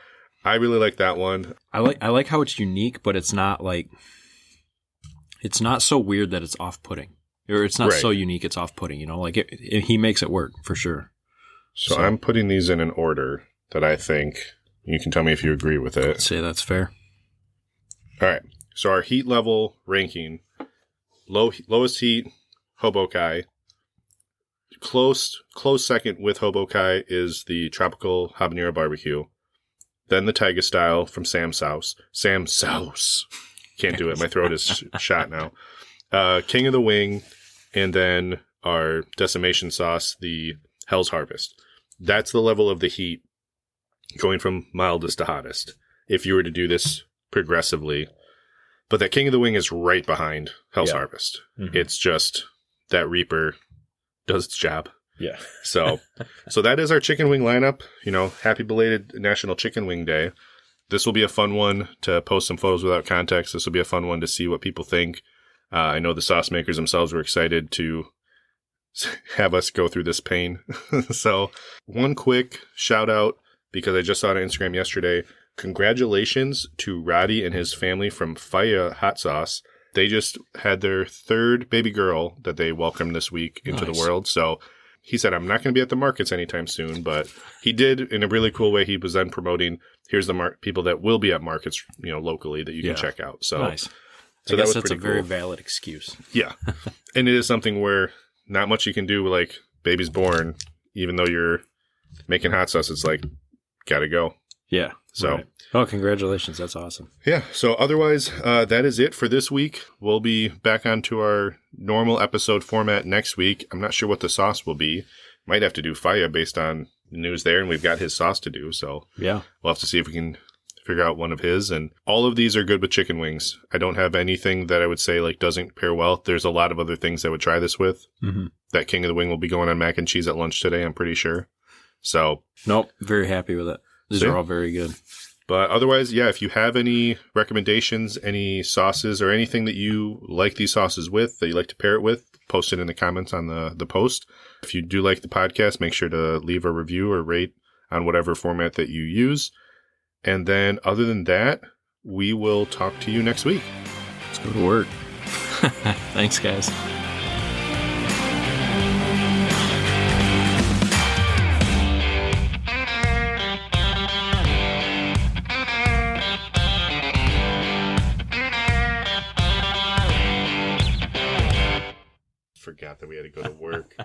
I really like that one. I like how it's unique, but it's not so weird that it's off-putting. Or it's not so unique, it's off-putting, Like, he makes it work, for sure. So I'm putting these in an order that I think, you can tell me if you agree with it. I'd say that's fair. All right. So our heat level ranking, lowest heat, Hobokai. Close second with Hobokai is the Tropical Habanero Barbecue. Then the Taiga Style from Sam's House. Sam's House. Can't do it. My throat is shot now. King of the Wing, and then our decimation sauce, the Hell's Harvest. That's the level of the heat going from mildest to hottest, if you were to do this progressively. But that King of the Wing is right behind Hell's Harvest. Mm-hmm. It's just that Reaper does its job. Yeah. So that is our chicken wing lineup. Happy belated National Chicken Wing Day. This will be a fun one to post some photos without context. This will be a fun one to see what people think. I know the sauce makers themselves were excited to have us go through this pain. So one quick shout out, because I just saw it on Instagram yesterday. Congratulations to Roddy and his family from Faya Hot Sauce. They just had their third baby girl that they welcomed this week into the world. So he said, I'm not going to be at the markets anytime soon, but he did in a really cool way. He was then promoting, here's the people that will be at markets, locally that you can check out. So nice. So I guess that's a very cool. valid excuse. Yeah. And it is something where not much you can do, like baby's born, even though you're making hot sauce, it's like, gotta go. Yeah. So, right. Oh, congratulations. That's awesome. Yeah. So otherwise, that is it for this week. We'll be back onto our normal episode format next week. I'm not sure what the sauce will be. Might have to do Faya based on news there, and we've got his sauce to do. So Yeah. we'll have to see if we can figure out one of his. And all of these are good with chicken wings. I don't have anything that I would say like doesn't pair well. There's a lot of other things I would try this with. Mm-hmm. That King of the Wing will be going on mac and cheese at lunch today, I'm pretty sure. So Nope. Very happy with it. These are all very good. But otherwise, yeah, if you have any recommendations, any sauces, or anything that you like these sauces with, that you like to pair it with, post it in the comments on the post. If you do like the podcast, make sure to leave a review or rate on whatever format that you use. And then other than that, we will talk to you next week. Let's go to work. Thanks, guys. Forgot that we had to go to work.